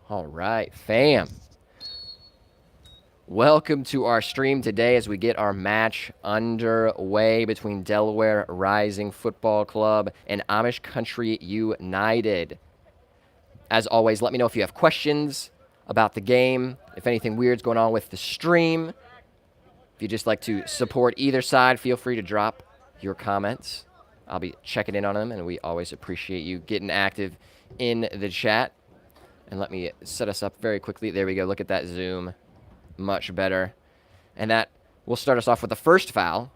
All right, fam. Welcome to our stream today as we get our match underway between Delaware Rising Football Club and Amish Country United. As always, let me know if you have questions about the game, if anything weird's going on with the stream. If you just like to support either side, feel free to drop your comments. I'll be checking in on them, and we always appreciate you getting active in the chat. And let me set us up very quickly. There we go. Look at that zoom. Much better. And that will start us off with the first foul.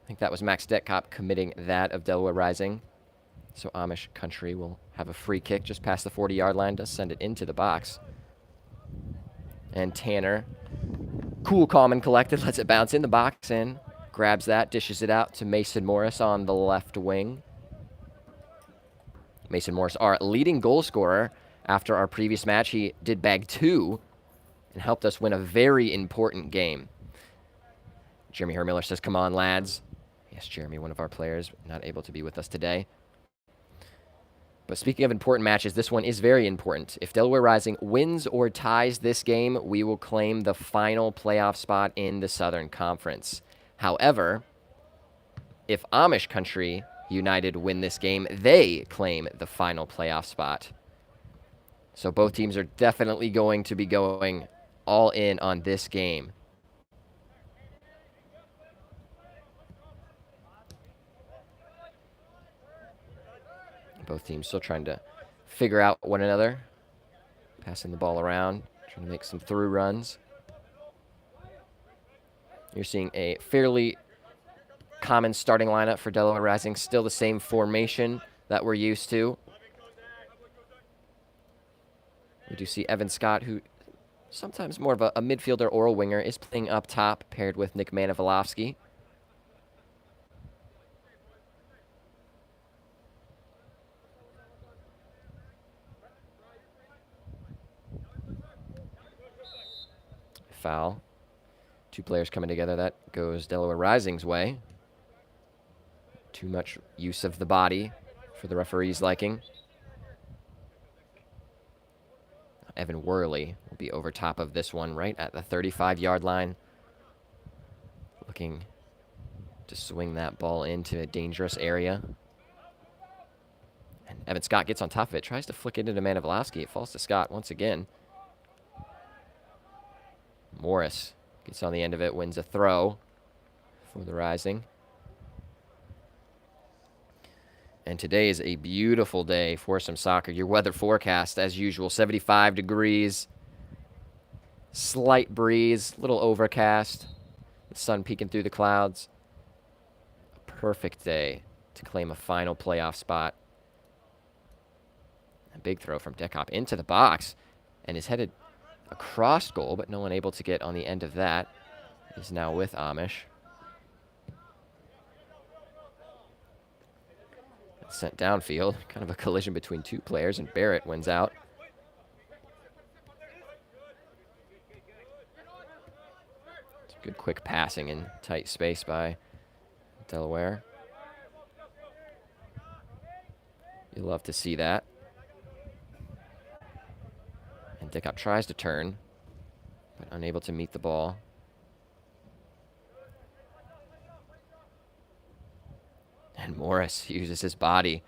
I think that was Max Detkop committing that of Delaware Rising. So Amish Country will have a free kick just past the 40-yard line to send it into the box. And Tanner, cool, calm, and collected, lets it bounce in the box and grabs that, dishes it out to Mason Morris on the left wing. Mason Morris, our leading goal scorer. After our previous match, he did bag 2 and helped us win a very important game. Jeremy Hermiller says, come on, lads. Yes, Jeremy, one of our players, not able to be with us today. But speaking of important matches, this one is very important. If Delaware Rising wins or ties this game, we will claim the final playoff spot in the Southern Conference. However, if Amish Country United win this game, they claim the final playoff spot. So both teams are definitely going to be going all in on this game. Both teams still trying to figure out one another. Passing the ball around, trying to make some through runs. You're seeing a fairly common starting lineup for Delaware Rising. Still the same formation that we're used to. We do see Evan Scott, who sometimes more of a midfielder or a winger, is playing up top, paired with Nick Manivolovsky. Foul. 2 players coming together. That goes Delaware Rising's way. Too much use of the body for the referee's liking. Evan Worley will be over top of this one right at the 35-yard line. Looking to swing that ball into a dangerous area. And Evan Scott gets on top of it, tries to flick it into Manivolovsky. It falls to Scott once again. Morris gets on the end of it, wins a throw for the Rising. And today is a beautiful day for some soccer. Your weather forecast, as usual, 75 degrees, slight breeze, little overcast, the sun peeking through the clouds. A perfect day to claim a final playoff spot. A big throw from Detkop into the box and is headed across goal, but no one able to get on the end of that. He's now with Amish. Sent downfield, kind of a collision between 2 players, and Barrett wins out. It's good quick passing in tight space by Delaware. You love to see that. And Detkop tries to turn, but unable to meet the ball. And Morris uses his body,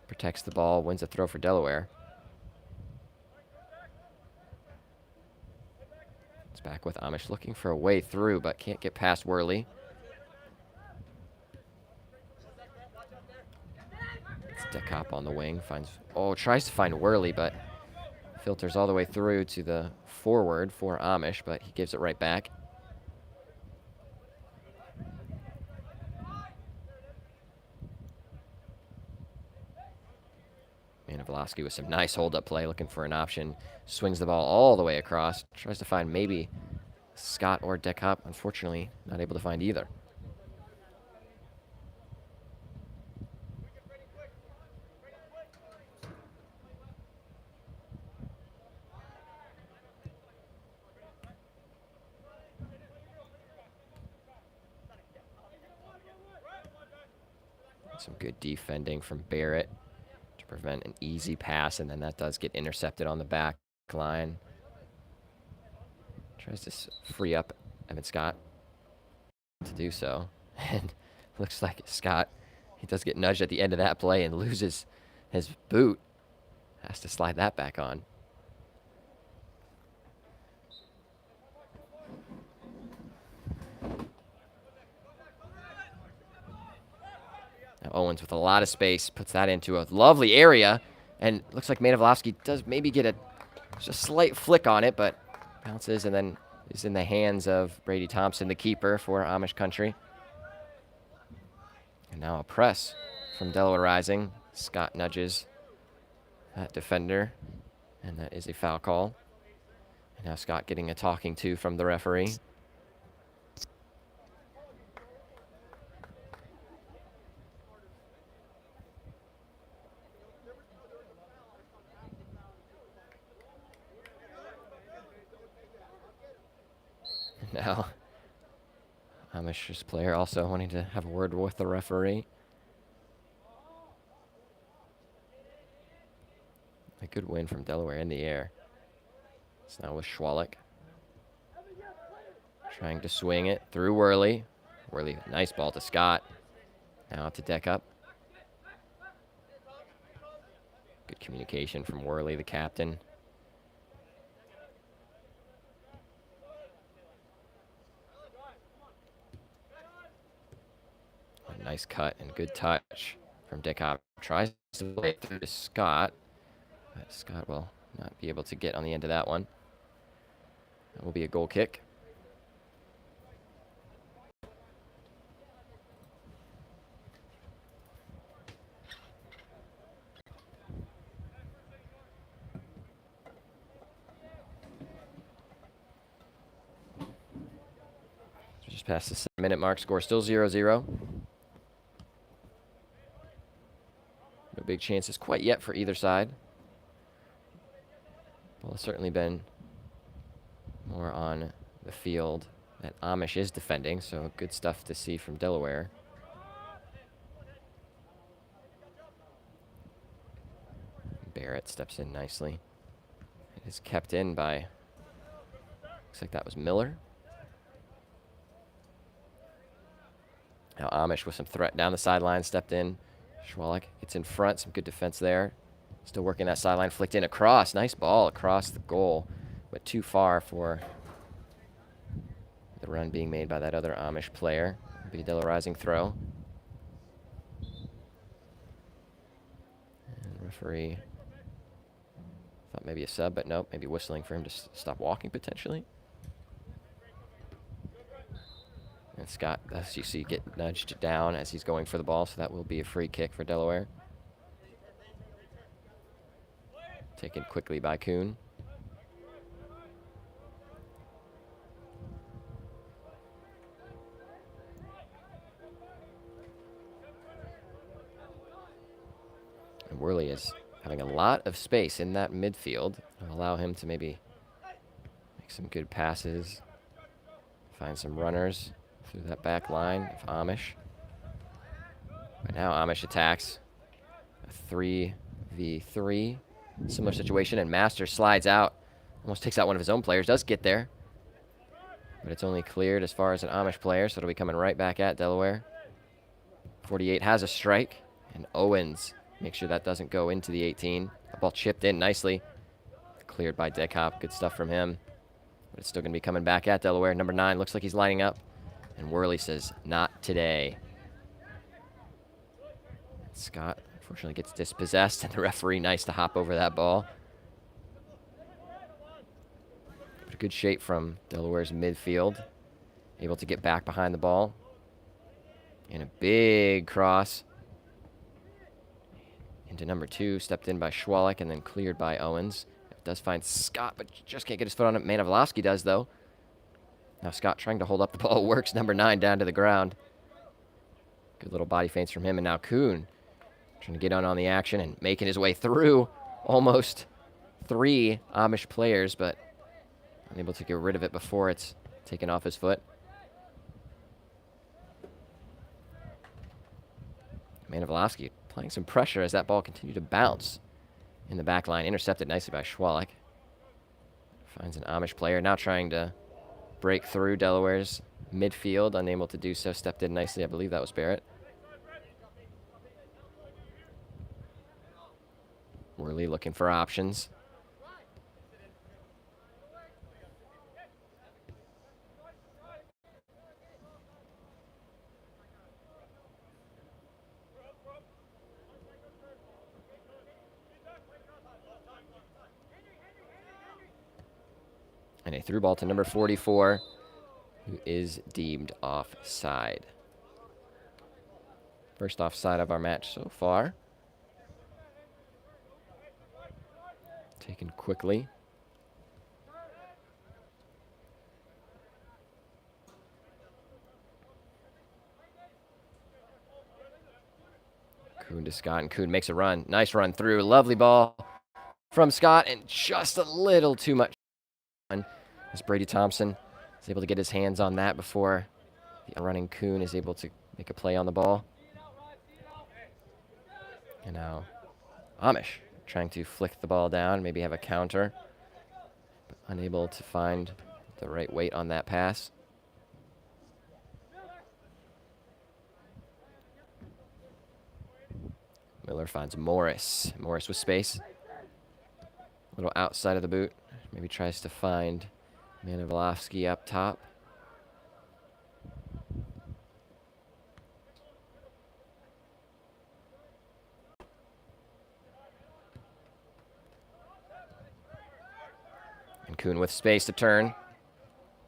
protects the ball, wins a throw for Delaware. It's back with Amish looking for a way through, but can't get past Worley. It's Detkop on the wing, tries to find Worley, but filters all the way through to the forward for Amish, but he gives it right back. Manivolovsky with some nice hold-up play, looking for an option. Swings the ball all the way across. Tries to find maybe Scott or Detkop. Unfortunately, not able to find either. Some good defending from Barrett to prevent an easy pass, and then that does get intercepted on the back line. Tries to free up Evan Scott to do so. And looks like Scott, he does get nudged at the end of that play and loses his boot. Has to slide that back on. Now Owens with a lot of space puts that into a lovely area, and looks like Manavlovsky does maybe get just a slight flick on it, but bounces and then is in the hands of Brady Thompson, the keeper for Amish Country. And now a press from Delaware Rising. Scott nudges that defender, and that is a foul call. And now Scott getting a talking to from the referee. Now, Amish's player also wanting to have a word with the referee. A good win from Delaware in the air. It's now with Schwalik. Trying to swing it through Worley. Worley, nice ball to Scott. Now up to deck up. Good communication from Worley, the captain. A nice cut and good touch from Dickop. Tries to play it through to Scott. But Scott will not be able to get on the end of that one. That will be a goal kick. Just past the 7-minute mark, score still 0-0. No big chances quite yet for either side. Ball has certainly been more on the field that Amish is defending, so good stuff to see from Delaware. Barrett steps in nicely. It is kept in by, looks like that was Miller. Now Amish with some threat down the sideline, stepped in. Schwalik gets in front, some good defense there. Still working that sideline, flicked in across. Nice ball across the goal, but too far for the run being made by that other Amish player. It'll be a Delaware Rising throw. And referee thought maybe a sub, but nope, maybe whistling for him to stop walking potentially. And Scott, as you see, get nudged down as he's going for the ball, so that will be a free kick for Delaware. Taken quickly by Kuhn. And Worley is having a lot of space in that midfield. It'll allow him to maybe make some good passes, find some runners through that back line of Amish. But now Amish attacks. A 3v3. Similar situation, and Master slides out. Almost takes out one of his own players. Does get there. But it's only cleared as far as an Amish player, so it'll be coming right back at Delaware. 48 has a strike, and Owens makes sure that doesn't go into the 18. The ball chipped in nicely. Cleared by Deckhop. Good stuff from him. But it's still going to be coming back at Delaware. Number 9 looks like he's lining up. And Worley says, not today. Scott unfortunately gets dispossessed, and the referee nice to hop over that ball. But a good shape from Delaware's midfield. Able to get back behind the ball. And a big cross into number 2, stepped in by Schwalik and then cleared by Owens. It does find Scott, but just can't get his foot on it. Manavlovsky does, though. Now Scott trying to hold up the ball. Works number 9 down to the ground. Good little body feints from him. And now Kuhn trying to get on the action and making his way through almost 3 Amish players, but unable to get rid of it before it's taken off his foot. Manavlovsky applying some pressure as that ball continued to bounce in the back line. Intercepted nicely by Schwalik. Finds an Amish player, now trying to break through Delaware's midfield, unable to do so. Stepped in nicely, I believe that was Barrett. Worley looking for options. And a through ball to number 44, who is deemed offside. First offside of our match so far. Taken quickly. Kuhn to Scott, and Kuhn makes a run. Nice run through. Lovely ball from Scott, and just a little too much. As Brady Thompson is able to get his hands on that before the running Kuhn is able to make a play on the ball. And now Amish trying to flick the ball down, maybe have a counter, but unable to find the right weight on that pass. Miller finds Morris. Morris with space. A little outside of the boot. Maybe tries to find Manivolowski up top. And Kuhn with space to turn.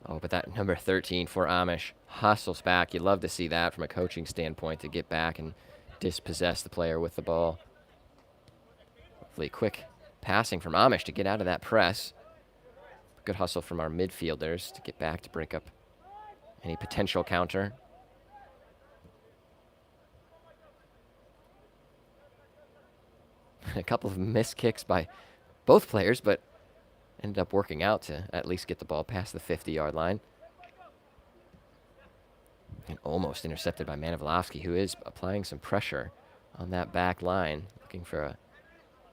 Oh, but that number 13 for Amish hustles back. You'd love to see that from a coaching standpoint, to get back and dispossess the player with the ball. Hopefully quick passing from Amish to get out of that press. Good hustle from our midfielders to get back to break up any potential counter. A couple of missed kicks by both players, but ended up working out to at least get the ball past the 50-yard line. And almost intercepted by Manivolowski, who is applying some pressure on that back line, looking for a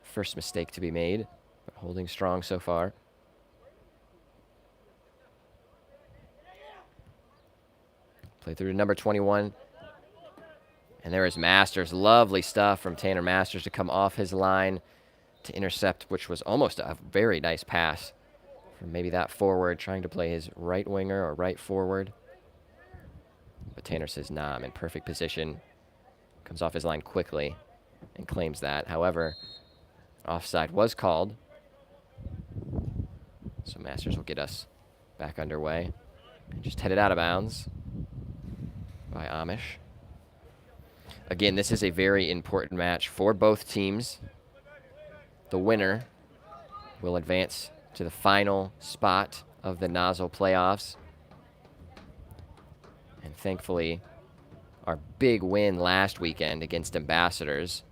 first mistake to be made, but holding strong so far. Play through to number 21. And there is Masters. Lovely stuff from Tanner Masters to come off his line to intercept, which was almost a very nice pass from maybe that forward, trying to play his right winger or right forward. But Tanner says, nah, I'm in perfect position. Comes off his line quickly and claims that. However, offside was called. So Masters will get us back underway. And just headed out of bounds by Amish. Again, this is a very important match for both teams. The winner will advance to the final spot of the Nozzle playoffs. And thankfully, our big win last weekend against Ambassadors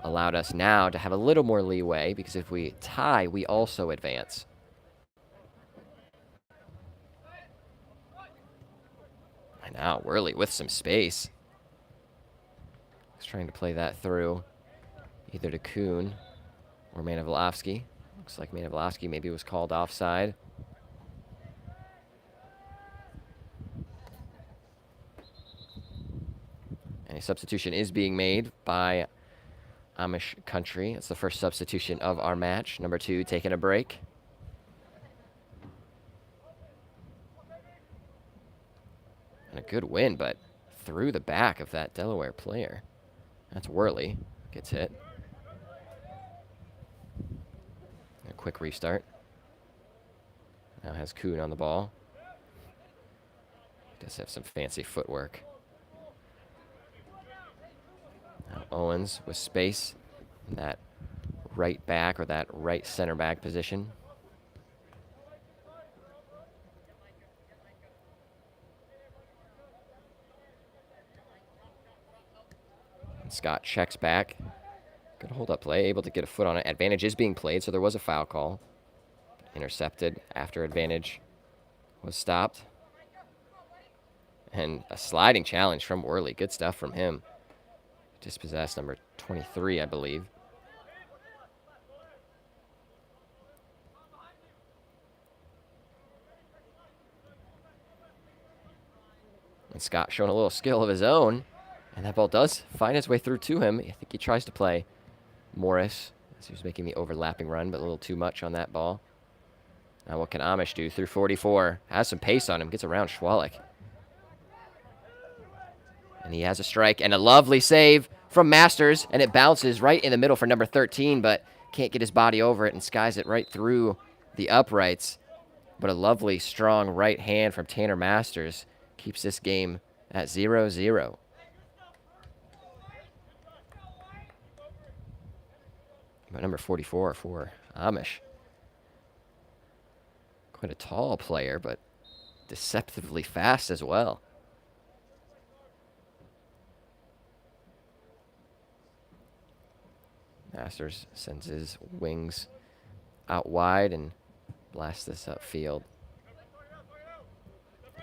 allowed us now to have a little more leeway, because if we tie, we also advance. And now Worley with some space. He's trying to play that through either to Kuhn or Manivolowski. Looks like Manivolowski maybe was called offside. And a substitution is being made by Amish Country. It's the first substitution of our match. Number 2 taking a break. And a good win, but through the back of that Delaware player. That's Worley. Gets hit. A quick restart. Now has Kuhn on the ball. He does have some fancy footwork. Now Owens with space in that right back or that right center back position. And Scott checks back. Good hold-up play, able to get a foot on it. Advantage is being played, so there was a foul call. Intercepted after advantage was stopped. And a sliding challenge from Worley. Good stuff from him. Dispossessed number 23, I believe. And Scott showing a little skill of his own. And that ball does find its way through to him. I think he tries to play Morris as he was making the overlapping run, but a little too much on that ball. Now what can Amish do? Through 44. Has some pace on him. Gets around Schwalik. And he has a strike and a lovely save from Masters. And it bounces right in the middle for number 13, but can't get his body over it and skies it right through the uprights. But a lovely, strong right hand from Tanner Masters keeps this game at 0-0. But number 44 for Amish. Quite a tall player, but deceptively fast as well. Masters sends his wings out wide and blasts this upfield.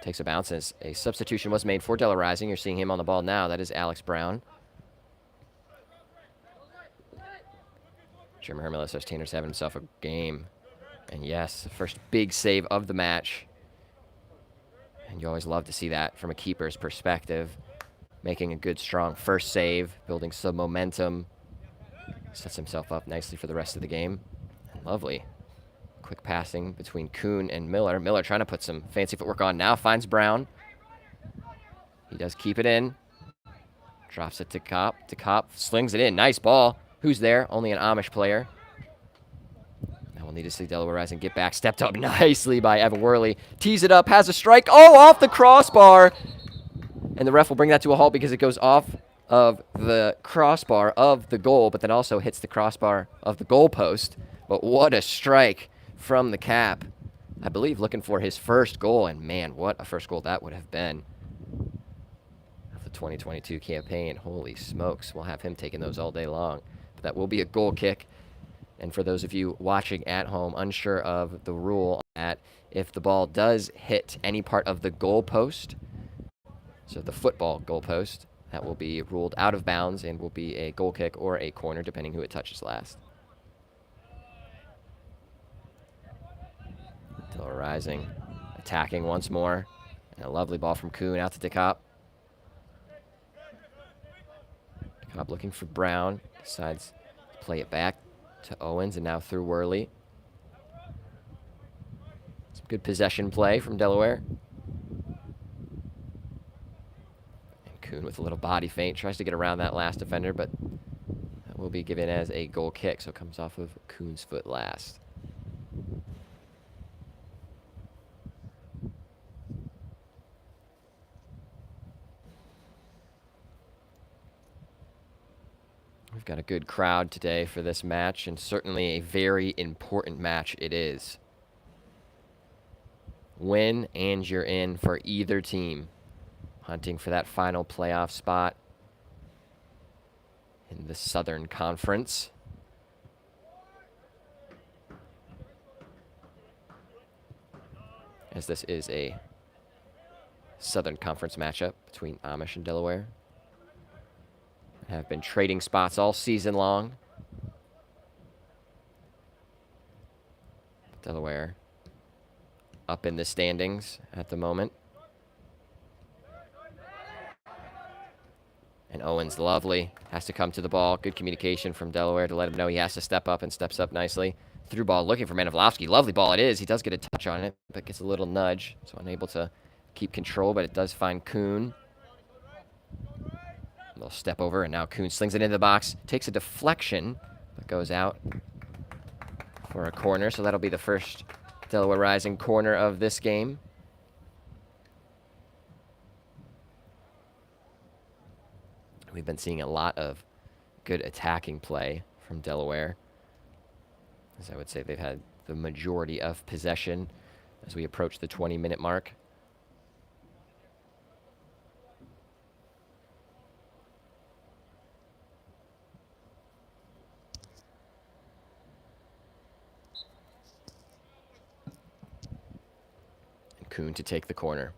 Takes a bounce as a substitution was made for Delaware Rising. You're seeing him on the ball now. That is Alex Brown. Jim Hermela says Tanner's having himself a game. And yes, the first big save of the match. And you always love to see that from a keeper's perspective. Making a good, strong first save, building some momentum. Sets himself up nicely for the rest of the game. Lovely. Quick passing between Kuhn and Miller. Miller trying to put some fancy footwork on now. Finds Brown. He does keep it in. Drops it to Kopp. Slings it in. Nice ball. Who's there? Only an Amish player. Now we'll need to see Delaware Rising get back. Stepped up nicely by Evan Worley. Tees it up. Has a strike. Oh, off the crossbar. And the ref will bring that to a halt because it goes off of the crossbar of the goal, but then also hits the crossbar of the goal post. But what a strike from the cap. I believe looking for his first goal, and man, what a first goal that would have been of the 2022 campaign. Holy smokes, we'll have him taking those all day long. But that will be a goal kick. And for those of you watching at home, unsure of the rule at if the ball does hit any part of the goal post, so the football goal post, that will be ruled out of bounds and will be a goal kick or a corner, depending who it touches last. Delaware Rising attacking once more. And a lovely ball from Kuhn out to DeKopp. DeKopp looking for Brown. Decides to play it back to Owens and now through Worley. Some good possession play from Delaware. Kuhn with a little body feint, tries to get around that last defender, but that will be given as a goal kick, so it comes off of Kuhn's foot last. We've got a good crowd today for this match, and certainly a very important match it is. Win and you're in for either team. Hunting for that final playoff spot in the Southern Conference. As this is a Southern Conference matchup between Amish and Delaware. Have been trading spots all season long. Delaware up in the standings at the moment. And Owens, lovely, has to come to the ball. Good communication from Delaware to let him know he has to step up, and steps up nicely. Through ball looking for Manavlovsky. Lovely ball it is. He does get a touch on it, but gets a little nudge. So unable to keep control, but it does find Kuhn. A little step over, and now Kuhn slings it into the box. Takes a deflection, but goes out for a corner. So that'll be the first Delaware Rising corner of this game. We've been seeing a lot of good attacking play from Delaware. As I would say, they've had the majority of possession as we approach the 20-minute mark. And Kuhn to take the corner.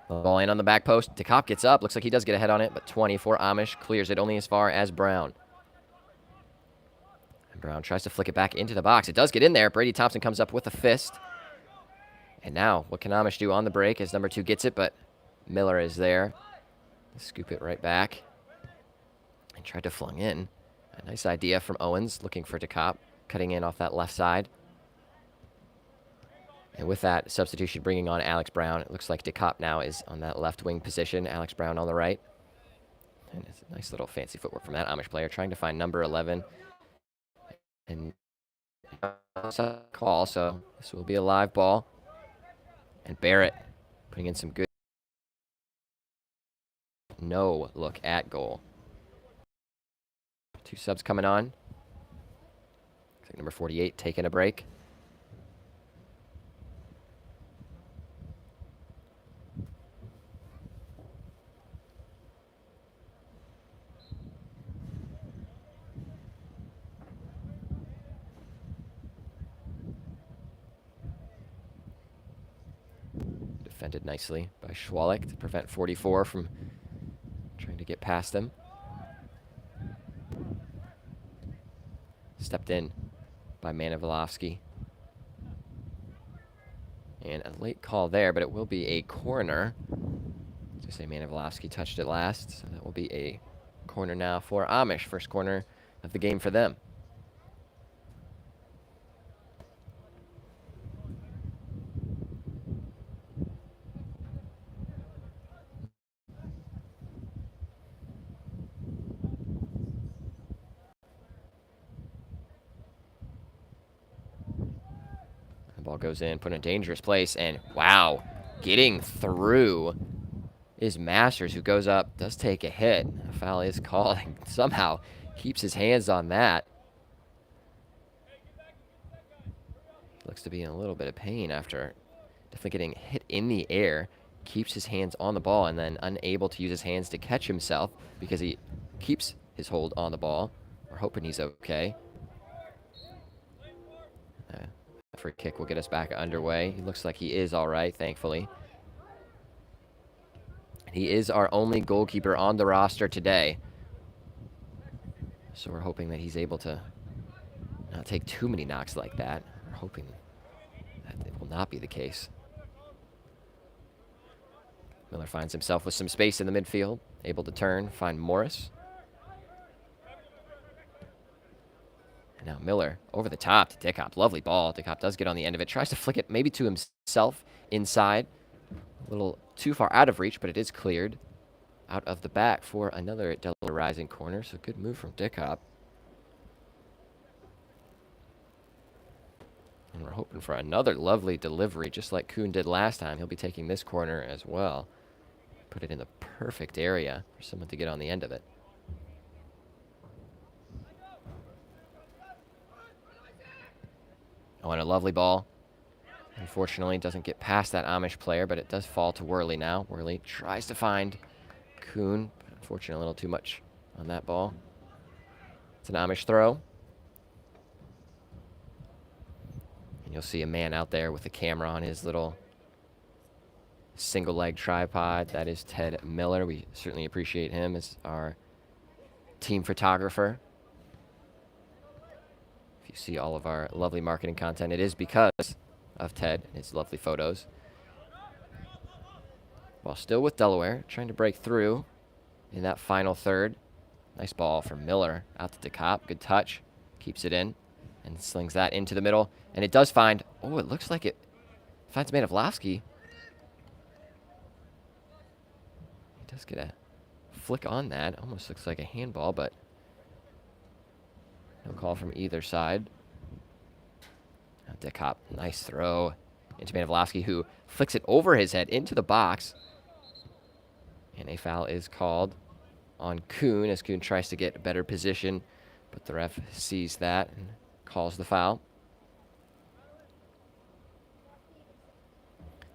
Ball in on the back post. DeKopp gets up. Looks like he does get a head on it, but 24 Amish clears it only as far as Brown. And Brown tries to flick it back into the box. It does get in there. Brady Thompson comes up with a fist. And now, what can Amish do on the break as number 2 gets it, but Miller is there. Scoop it right back. And tried to flung in. A nice idea from Owens, looking for DeCop, cutting in off that left side. And with that substitution, bringing on Alex Brown, it looks like DeCop now is on that left wing position, Alex Brown on the right. And it's a nice little fancy footwork from that Amish player, trying to find number 11. And call, so this will be a live ball. And Barrett putting in some good. No look at goal. 2 subs coming on. Looks like number 48 taking a break. Defended nicely by Schwalik to prevent 44 from trying to get past them. Stepped in by Manivolovsky. And a late call there, but it will be a corner. To say Manivolovsky touched it last, so that will be a corner now for Amish. First corner of the game for them. Ball goes in, put in a dangerous place, and wow, getting through is Masters, who goes up, does take a hit. A foul is called, and somehow keeps his hands on that. Looks to be in a little bit of pain after definitely getting hit in the air. Keeps his hands on the ball and then unable to use his hands to catch himself because he keeps his hold on the ball. We're hoping he's okay. Free kick will get us back underway. He looks like he is all right, thankfully. He is our only goalkeeper on the roster today. So we're hoping that he's able to not take too many knocks like that. We're hoping that it will not be the case. Miller finds himself with some space in the midfield, able to turn, find Morris. Now Miller over the top to Dickop. Lovely ball. Dickop does get on the end of it. Tries to flick it maybe to himself inside. A little too far out of reach, but it is cleared out of the back for another Delaware Rising corner. So good move from Dickop. And we're hoping for another lovely delivery, just like Kuhn did last time. He'll be taking this corner as well. Put it in the perfect area for someone to get on the end of it. Oh, and a lovely ball. Unfortunately, doesn't get past that Amish player, but it does fall to Worley now. Worley tries to find Kuhn, but unfortunately a little too much on that ball. It's an Amish throw. And you'll see a man out there with a camera on his little single leg tripod. That is Ted Miller. We certainly appreciate him as our team photographer. See all of our lovely marketing content, it is because of Ted and his lovely photos. While still with Delaware, trying to break through in that final third. Nice ball from Miller out to DeCop. Good touch. Keeps it in and slings that into the middle. And it does find, oh, it looks like it finds Manivolovsky. He does get a flick on that. Almost looks like a handball, but no call from either side. Dickop, nice throw into Manivolovsky, who flicks it over his head into the box. And a foul is called on Kuhn as Kuhn tries to get a better position, but the ref sees that and calls the foul.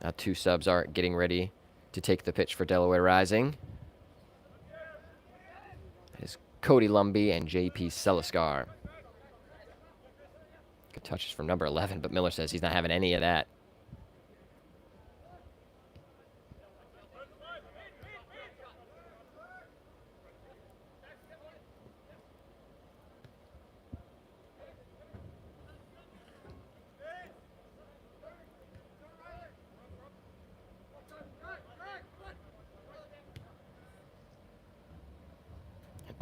Now 2 subs are getting ready to take the pitch for Delaware Rising. That is Cody Lumbee and J.P. Seliskar. Good touches from number 11, but Miller says he's not having any of that.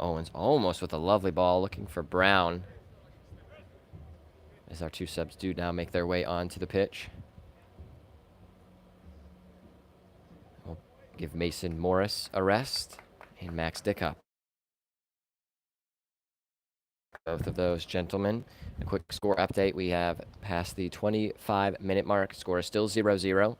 Owens almost with a lovely ball, looking for Brown. As our two subs do now make their way onto the pitch. We'll give Mason Morris a rest and Max Dickup. Both of those gentlemen. A quick score update. We have passed the 25-minute mark. Score is still 0-0.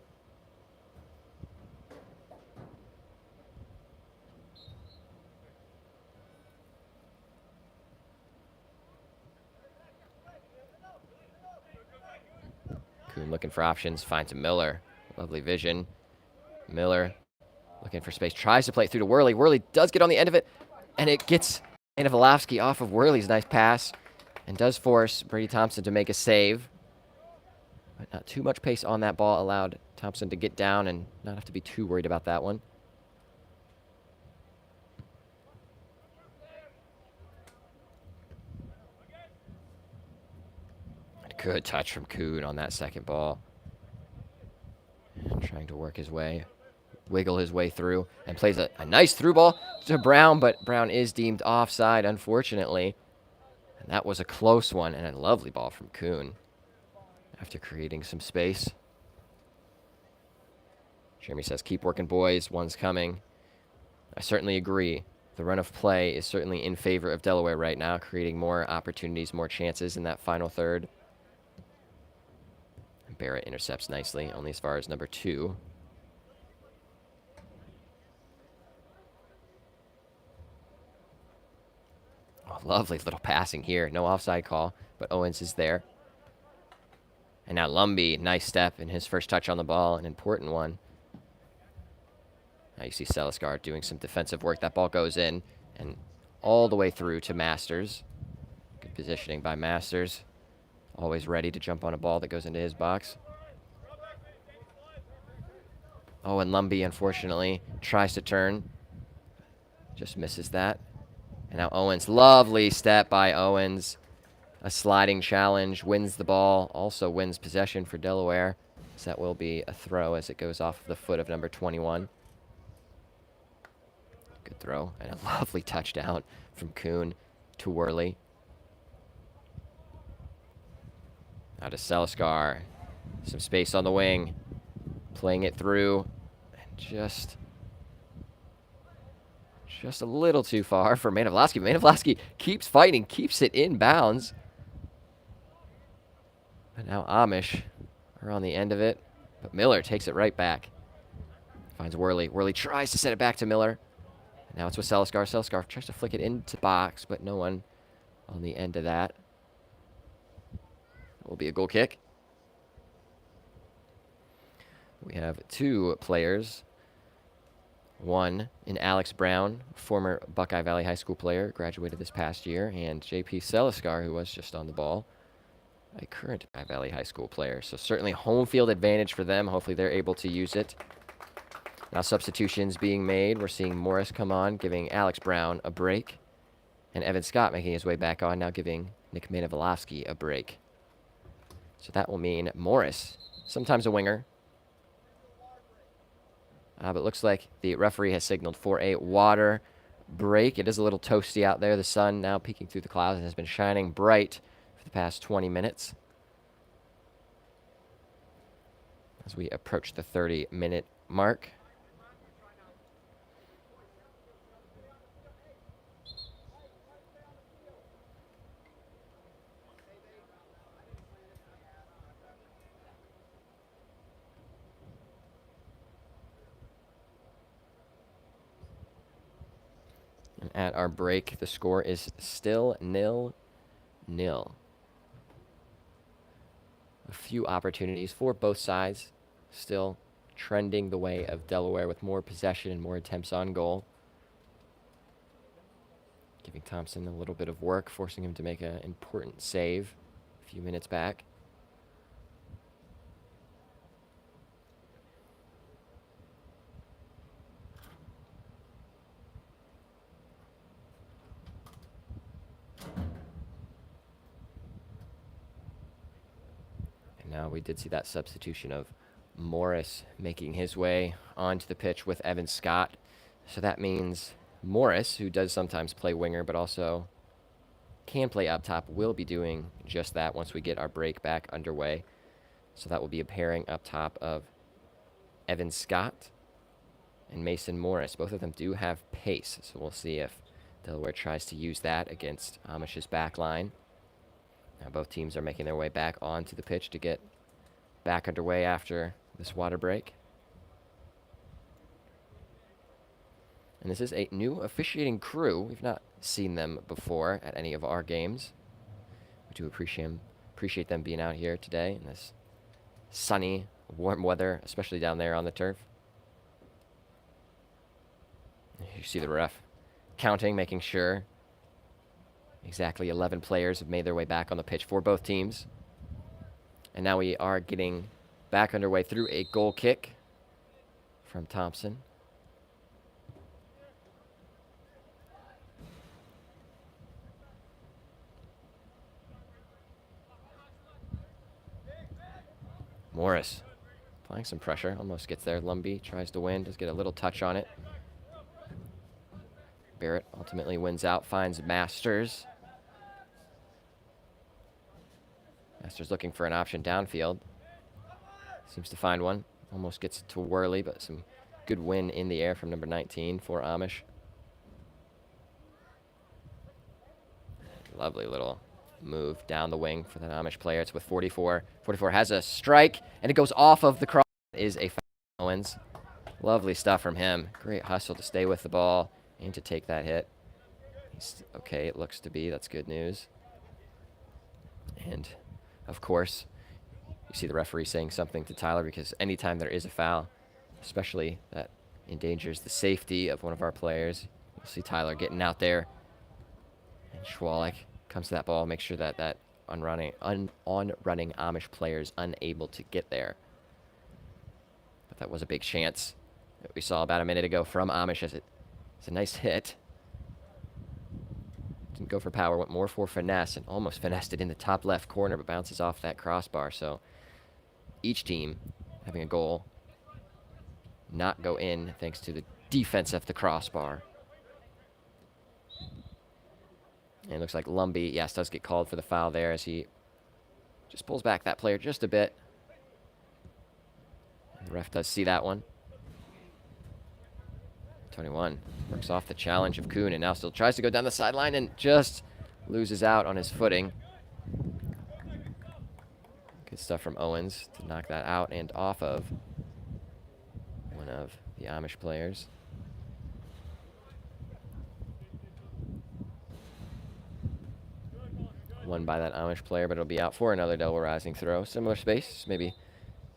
Kuhn looking for options, finds Miller. Lovely vision. Miller looking for space, tries to play it through to Worley. Worley does get on the end of it, and it gets Volofsky off of Worley's nice pass and does force Brady Thompson to make a save. But not too much pace on that ball allowed Thompson to get down and not have to be too worried about that one. Good touch from Kuhn on that second ball. Trying to work his way, wiggle his way through, and plays a nice through ball to Brown, but Brown is deemed offside, unfortunately. And that was a close one, and a lovely ball from Kuhn after creating some space. Jeremy says, keep working, boys. One's coming. I certainly agree. The run of play is certainly in favor of Delaware right now, creating more opportunities, more chances in that final third. And Barrett intercepts nicely, only as far as number 2. Oh, lovely little passing here. No offside call, but Owens is there. And now Lumbee, nice step in his first touch on the ball, an important one. Now you see Seliskar doing some defensive work. That ball goes in and all the way through to Masters. Good positioning by Masters. Always ready to jump on a ball that goes into his box. Oh, and Lumbee, unfortunately, tries to turn. Just misses that. And now Owens, lovely step by Owens. A sliding challenge, wins the ball, also wins possession for Delaware. So that will be a throw as it goes off the foot of number 21. Good throw, and a lovely touchdown from Kuhn to Worley. Now to Seliskar. Some space on the wing. Playing it through. And just a little too far for Manavlovsky. Manavlovsky keeps fighting, keeps it in bounds. But now Amish are on the end of it. But Miller takes it right back. Finds Worley. Worley tries to set it back to Miller. And now it's with Seliskar. Seliskar tries to flick it into box, but no one on the end of that. It will be a goal kick. We have 2 players. One in Alex Brown, former Buckeye Valley High School player, graduated this past year, and J.P. Seliskar, who was just on the ball, a current Buckeye Valley High School player. So certainly home field advantage for them. Hopefully they're able to use it. Now substitutions being made. We're seeing Morris come on, giving Alex Brown a break. And Evan Scott making his way back on, now giving Nick Manavlovsky a break. So that will mean Morris, sometimes a winger. But it looks like the referee has signaled for a water break. It is a little toasty out there. The sun now peeking through the clouds and has been shining bright for the past 20 minutes. As we approach the 30-minute mark. And at our break, the score is still 0-0. A few opportunities for both sides, still trending the way of Delaware with more possession and more attempts on goal. Giving Thompson a little bit of work, forcing him to make an important save a few minutes back. Now we did see that substitution of Morris making his way onto the pitch with Evan Scott. So that means Morris, who does sometimes play winger but also can play up top, will be doing just that once we get our break back underway. So that will be a pairing up top of Evan Scott and Mason Morris. Both of them do have pace, so we'll see if Delaware tries to use that against Amish's back line. Now both teams are making their way back onto the pitch to get back underway after this water break. And this is a new officiating crew. We've not seen them before at any of our games. We do appreciate them being out here today in this sunny, warm weather, especially down there on the turf. You see the ref counting, making sure exactly 11 players have made their way back on the pitch for both teams. And now we are getting back underway through a goal kick from Thompson. Morris applying some pressure, almost gets there. Lumbee tries to win, does get a little touch on it. Barrett ultimately wins out, finds Masters. Masters looking for an option downfield. Seems to find one. Almost gets to Worley, but some good win in the air from number 19 for Amish. Lovely little move down the wing for that Amish player. It's with 44. 44 has a strike, and it goes off of the cross. It is a foul. Owens. Lovely stuff from him. Great hustle to stay with the ball and to take that hit. He's okay, it looks to be. That's good news. And, of course, you see the referee saying something to Tyler, because anytime there is a foul, especially that endangers the safety of one of our players, you'll see Tyler getting out there. And Schwalik comes to that ball, makes sure that that on-running Amish player is unable to get there. But that was a big chance that we saw about a minute ago from Amish, as it's a nice hit. Didn't go for power, went more for finesse, and almost finessed it in the top left corner, but bounces off that crossbar. So each team having a goal not go in thanks to the defense of the crossbar. And it looks like Lumbee, yes, does get called for the foul there as he just pulls back that player just a bit. And the ref does see that one. 21 works off the challenge of Kuhn and now still tries to go down the sideline and just loses out on his footing. Good stuff from Owens to knock that out and off of one of the Amish players. Won by that Amish player, but it'll be out for another Delaware Rising throw. Similar space, maybe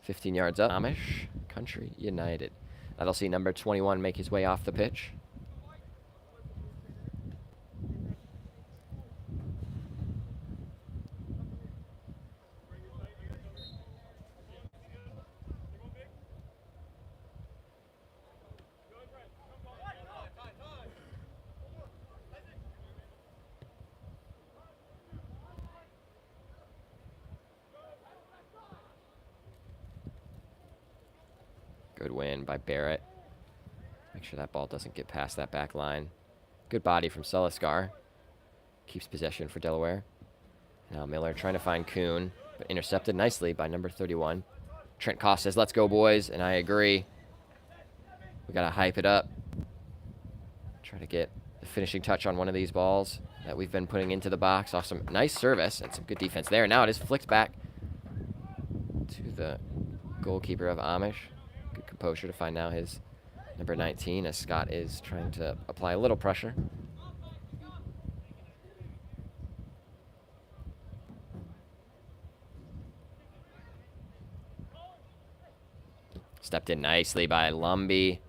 15 yards up. Amish Country United. That'll see number 21 make his way off the pitch. Good win by Barrett. Make sure that ball doesn't get past that back line. Good body from Seliskar. Keeps possession for Delaware. Now Miller trying to find Kuhn, but intercepted nicely by number 31. Trent Koss says, "Let's go, boys," and I agree. We got to hype it up. Try to get the finishing touch on one of these balls that we've been putting into the box. Off some nice service and some good defense there. Now it is flicked back to the goalkeeper of Amish. Good composure to find now his number 19 as Scott is trying to apply a little pressure. Stepped in nicely by Lumbee.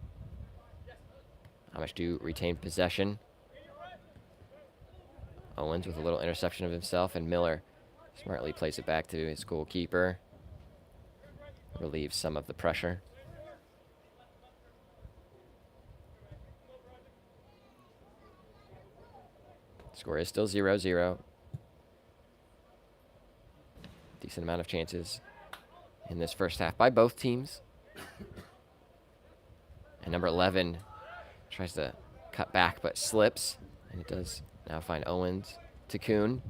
Amish do retain possession. Owens with a little interception of himself, and Miller smartly plays it back to his goalkeeper. Relieves some of the pressure. Score is still 0-0. Decent amount of chances in this first half by both teams. And number 11 tries to cut back but slips. And it does now find Owens to Kuhn.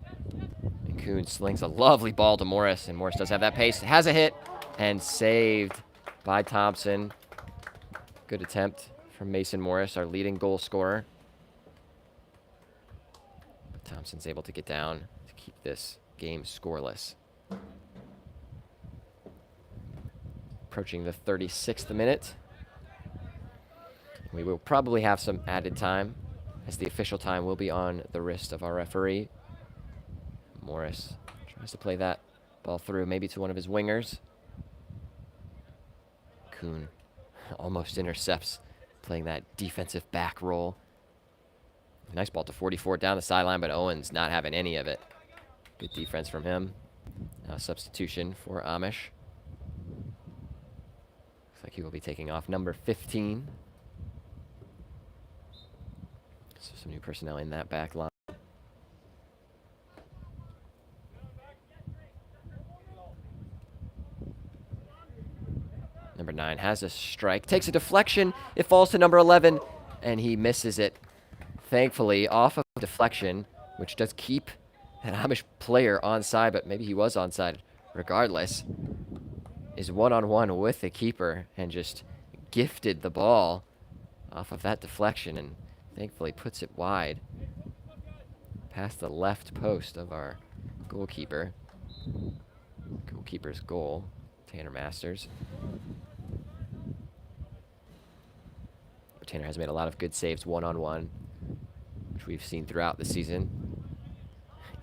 And Kuhn slings a lovely ball to Morris. And Morris does have that pace. Has a hit and saved by Thompson. Good attempt from Mason Morris, our leading goal scorer. But Thompson's able to get down to keep this game scoreless. Approaching the 36th minute. We will probably have some added time, as the official time will be on the wrist of our referee. Morris tries to play that ball through, maybe to one of his wingers. Kuhn almost intercepts, playing that defensive back roll. Nice ball to 44 down the sideline, but Owens not having any of it. Good defense from him. Now substitution for Amish. Looks like he will be taking off number 15. So some new personnel in that back line. Number 9 has a strike, takes a deflection, it falls to number 11, and he misses it. Thankfully, off of deflection, which does keep an Amish player onside, but maybe he was onside regardless, is one-on-one with the keeper and just gifted the ball off of that deflection and thankfully puts it wide past the left post of our goalkeeper. Goalkeeper's goal, Tanner Masters. But Tanner has made a lot of good saves one-on-one, which we've seen throughout the season.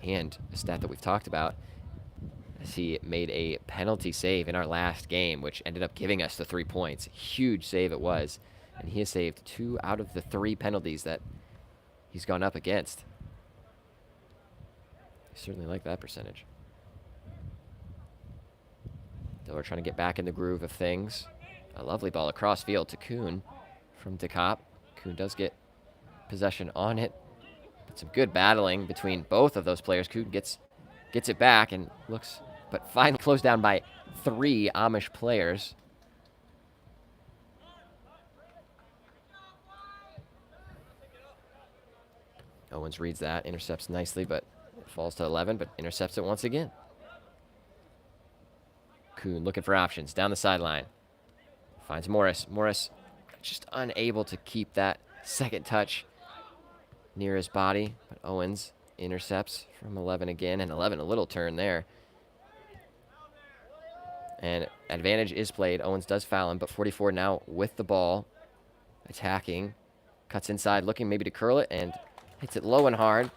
And a stat that we've talked about, as he made a penalty save in our last game, which ended up giving us the 3 points. Huge save it was. And he has saved 2 out of the 3 penalties that he's gone up against. I certainly like that percentage. Delaware trying to get back in the groove of things. A lovely ball across field to Kuhn from DeCop. Kuhn does get possession on it. But some good battling between both of those players. Kuhn gets it back and looks, but finally closed down by 3 Amish players. Owens reads that, intercepts nicely, but it falls to 11, but intercepts it once again. Kuhn looking for options down the sideline. Finds Morris. Morris just unable to keep that second touch near his body, but Owens intercepts from 11 again, and 11 a little turn there. And advantage is played. Owens does foul him, but 44 now with the ball, attacking, cuts inside, looking maybe to curl it, and hits it low and hard.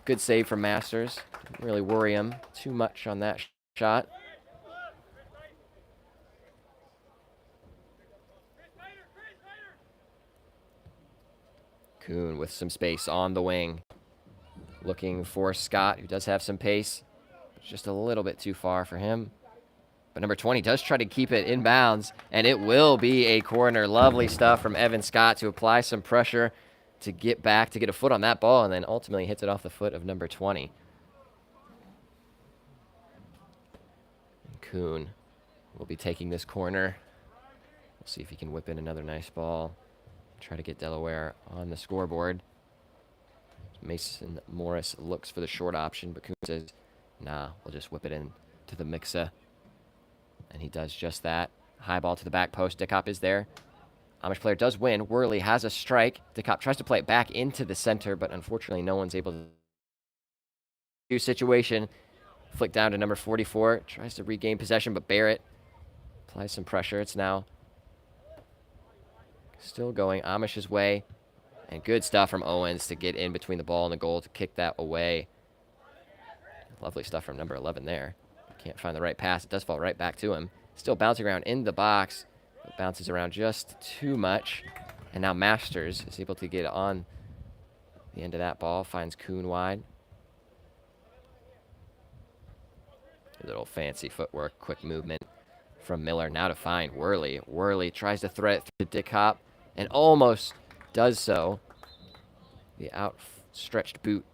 Good save from Masters. Didn't really worry him too much on that shot. Kuhn with some space on the wing. Looking for Scott, who does have some pace. It's just a little bit too far for him. But number 20 does try to keep it in bounds, and it will be a corner. Lovely stuff from Evan Scott to apply some pressure to get back, to get a foot on that ball, and then ultimately hits it off the foot of number 20. And Kuhn will be taking this corner. We'll see if he can whip in another nice ball. Try to get Delaware on the scoreboard. Mason Morris looks for the short option, but Kuhn says, nah, we'll just whip it in to the mixer. And he does just that. High ball to the back post. Dickop is there. Amish player does win. Worley has a strike. Dickop tries to play it back into the center, but unfortunately no one's able to do situation. Flick down to number 44. Tries to regain possession, but Barrett applies some pressure. It's now still going Amish's way. And good stuff from Owens to get in between the ball and the goal to kick that away. Lovely stuff from number 11 there. Can't find the right pass. It does fall right back to him. Still bouncing around in the box. But bounces around just too much. And now Masters is able to get on the end of that ball. Finds Kuhn wide. A little fancy footwork. Quick movement from Miller. Now to find Worley. Worley tries to thread it through Dick Hop. And almost does so. The outstretched boot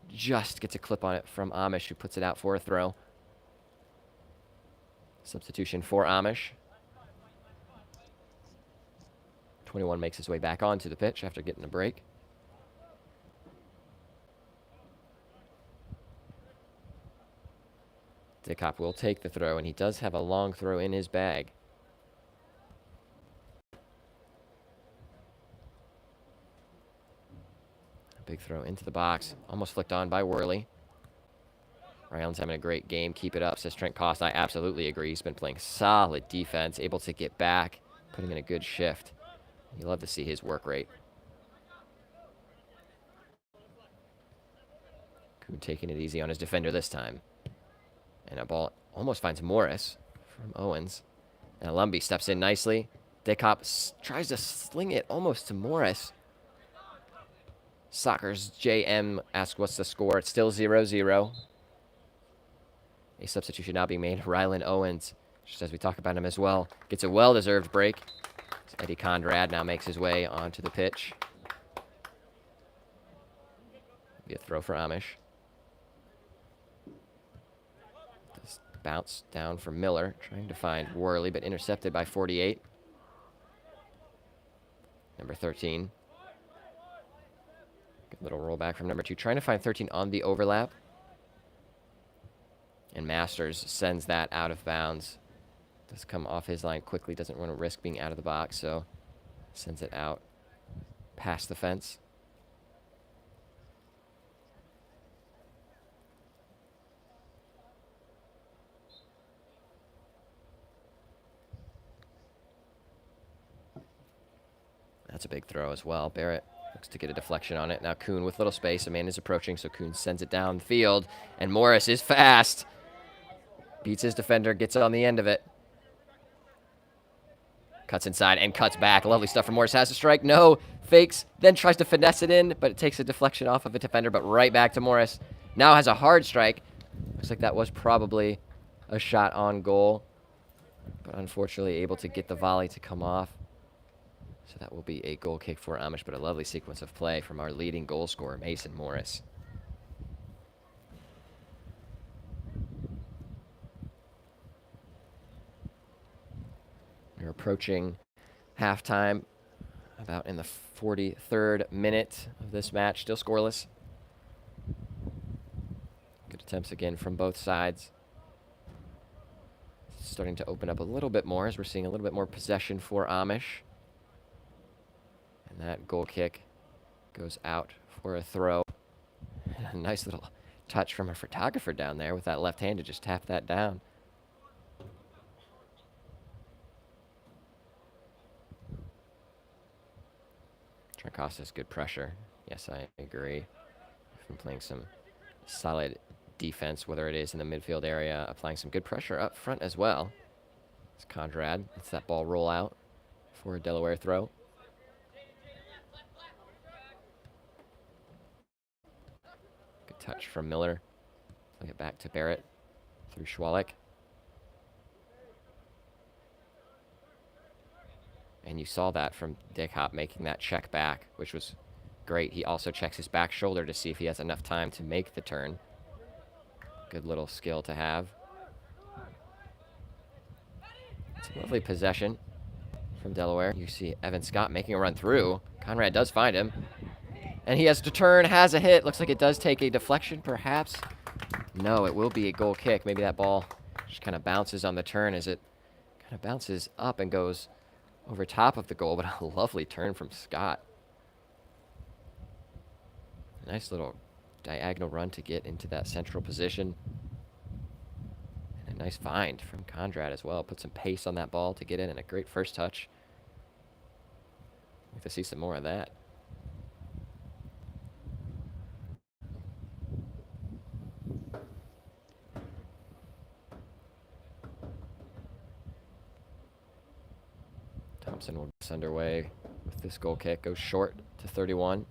just gets a clip on it from Amish, who puts it out for a throw. Substitution for Amish. 21 makes his way back onto the pitch after getting a break. Dickop will take the throw, and he does have a long throw in his bag. A big throw into the box. Almost flicked on by Worley. Ryland's having a great game. Keep it up, says Trent Cost. I absolutely agree. He's been playing solid defense, able to get back, putting in a good shift. You love to see his work rate. Kuhn taking it easy on his defender this time. And a ball almost finds Morris from Owens. And Lumby steps in nicely. Dickop tries to sling it almost to Morris. Soccer's JM asks what's the score. It's still 0-0. A substitution now being made. Ryland Owens, just as we talk about him as well, gets a well-deserved break. So Eddie Conrad now makes his way onto the pitch. Be a throw for Amish. This bounce down for Miller, trying to find Worley, but intercepted by 48. Number 13. Good little rollback from number 2. Trying to find 13 on the overlap. And Masters sends that out of bounds. Does come off his line quickly. Doesn't want to risk being out of the box, so sends it out past the fence. That's a big throw as well. Barrett looks to get a deflection on it. Now Kuhn with little space. A man is approaching, so Kuhn sends it down the field. And Morris is fast. Beats his defender, gets on the end of it. Cuts inside and cuts back. Lovely stuff from Morris. Has a strike. No. Fakes. Then tries to finesse it in, but it takes a deflection off of a defender, but right back to Morris. Now has a hard strike. Looks like that was probably a shot on goal, but unfortunately able to get the volley to come off. So that will be a goal kick for Amish, but a lovely sequence of play from our leading goal scorer, Mason Morris. We're approaching halftime, about in the 43rd minute of this match, still scoreless. Good attempts again from both sides. Starting to open up a little bit more as we're seeing a little bit more possession for Amish. And that goal kick goes out for a throw. A nice little touch from our photographer down there with that left hand to just tap that down. Trancosta's good pressure. Yes, I agree. We've been playing some solid defense, whether it is in the midfield area, applying some good pressure up front as well. It's Conrad. Lets that ball roll out for a Delaware throw. Good touch from Miller. Play it back to Barrett through Schwalik. And you saw that from Dickop making that check back, which was great. He also checks his back shoulder to see if he has enough time to make the turn. Good little skill to have. It's a lovely possession from Delaware. You see Evan Scott making a run through. Conrad does find him. And he has to turn, has a hit. Looks like it does take a deflection, perhaps. No, it will be a goal kick. Maybe that ball just kind of bounces on the turn as it kind of bounces up and goes over top of the goal, but a lovely turn from Scott. Nice little diagonal run to get into that central position. And a nice find from Conrad as well. Put some pace on that ball to get in, and a great first touch. I'd like to see some more of that. Thompson will get underway with this goal kick. Goes short to 31.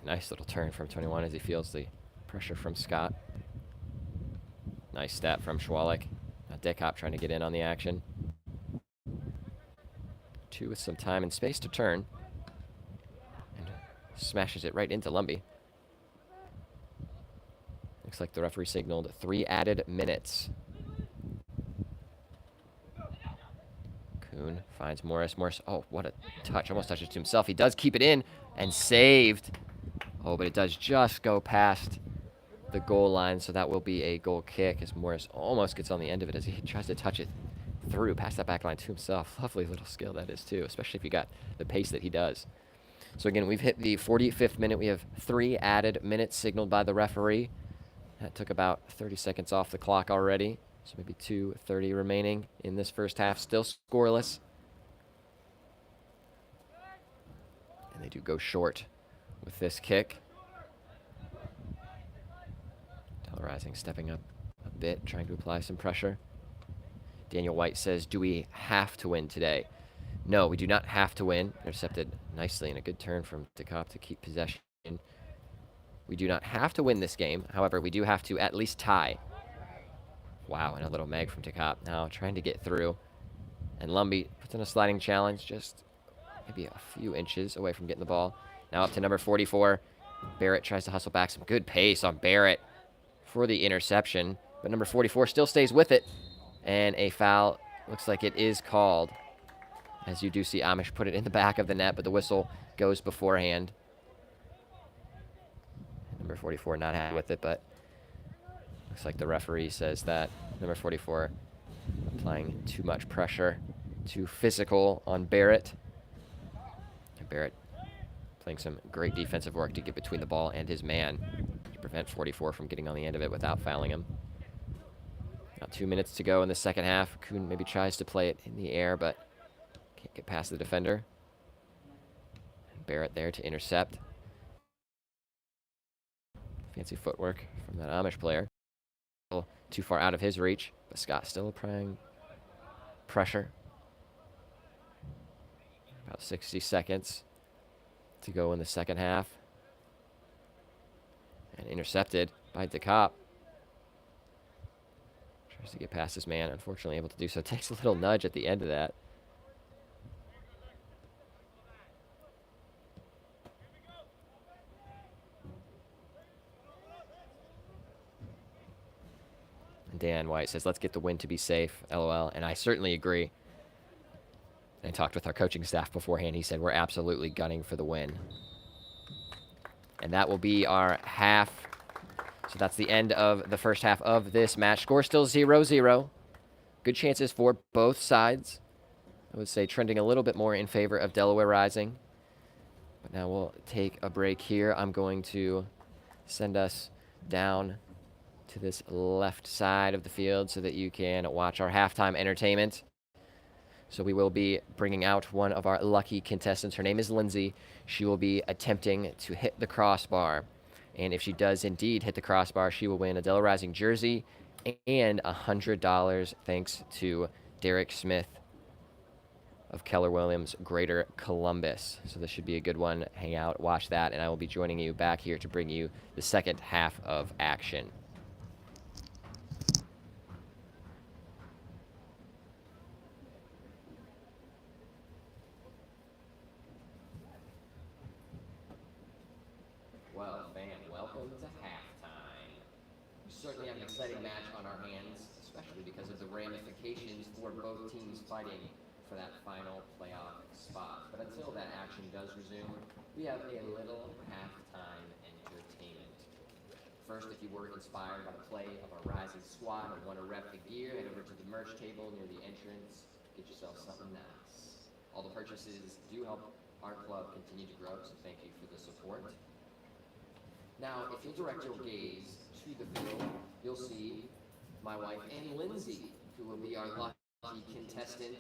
Nice little turn from 21 as he feels the pressure from Scott. Nice step from Schwalik. Now Dickop trying to get in on the action. 2 with some time and space to turn. And smashes it right into Lumby. Looks like the referee signaled 3 added minutes. Kuhn finds Morris. Morris, oh, what a touch. Almost touches to himself. He does keep it in and saved. Oh, but it does just go past the goal line, so that will be a goal kick as Morris almost gets on the end of it as he tries to touch it through, past that back line to himself. Lovely little skill that is, too, especially if you got the pace that he does. So, again, we've hit the 45th minute. We have 3 added minutes signaled by the referee. That took about 30 seconds off the clock already. So maybe 2:30 remaining in this first half. Still scoreless. And they do go short with this kick. Delaware Rising stepping up a bit, trying to apply some pressure. Daniel White says, do we have to win today? No, we do not have to win. Intercepted nicely and a good turn from DeCopp to keep possession. We do not have to win this game. However, we do have to at least tie. Wow, and a little mag from DeCopp now trying to get through. And Lumby puts in a sliding challenge, just maybe a few inches away from getting the ball. Now up to number 44. Barrett tries to hustle back. Some good pace on Barrett for the interception. But number 44 still stays with it. And a foul looks like it is called. As you do see Amish put it in the back of the net, but the whistle goes beforehand. Number 44 not happy with it, but looks like the referee says that number 44 applying too much pressure, too physical on Barrett. And Barrett playing some great defensive work to get between the ball and his man to prevent 44 from getting on the end of it without fouling him. Now 2 minutes to go in the second half. Kuhn maybe tries to play it in the air, but can't get past the defender. And Barrett there to intercept. Fancy footwork from that Amish player. Too far out of his reach, but Scott still applying pressure. About 60 seconds to go in the second half. And intercepted by DeCopp. Tries to get past his man, unfortunately able to do so. Takes a little nudge at the end of that. Dan White says, let's get the win to be safe, LOL. And I certainly agree. I talked with our coaching staff beforehand. He said, we're absolutely gunning for the win. And that will be our half. So that's the end of the first half of this match. Score still 0-0. Good chances for both sides. I would say trending a little bit more in favor of Delaware Rising. But now we'll take a break here. I'm going to send us down to this left side of the field so that you can watch our halftime entertainment. So we will be bringing out one of our lucky contestants. Her name is Lindsay. She will be attempting to hit the crossbar. And if she does indeed hit the crossbar, she will win a Delaware Rising jersey and $100 thanks to Derek Smith of Keller Williams Greater Columbus. So this should be a good one. Hang out, watch that, and I will be joining you back here to bring you the second half of action. Well, fam, welcome to halftime. We certainly have an exciting match on our hands, especially because of the ramifications for both teams fighting for that final playoff spot. But until that action does resume, we have a little halftime entertainment. First, if you were inspired by the play of our Rising squad and want to rep the gear, head over to the merch table near the entrance. Get yourself something nice. All the purchases do help our club continue to grow, so thank you for the support. Now, if you'll direct your gaze to the field, you'll see my wife and Lindsay, who will be our lucky contestant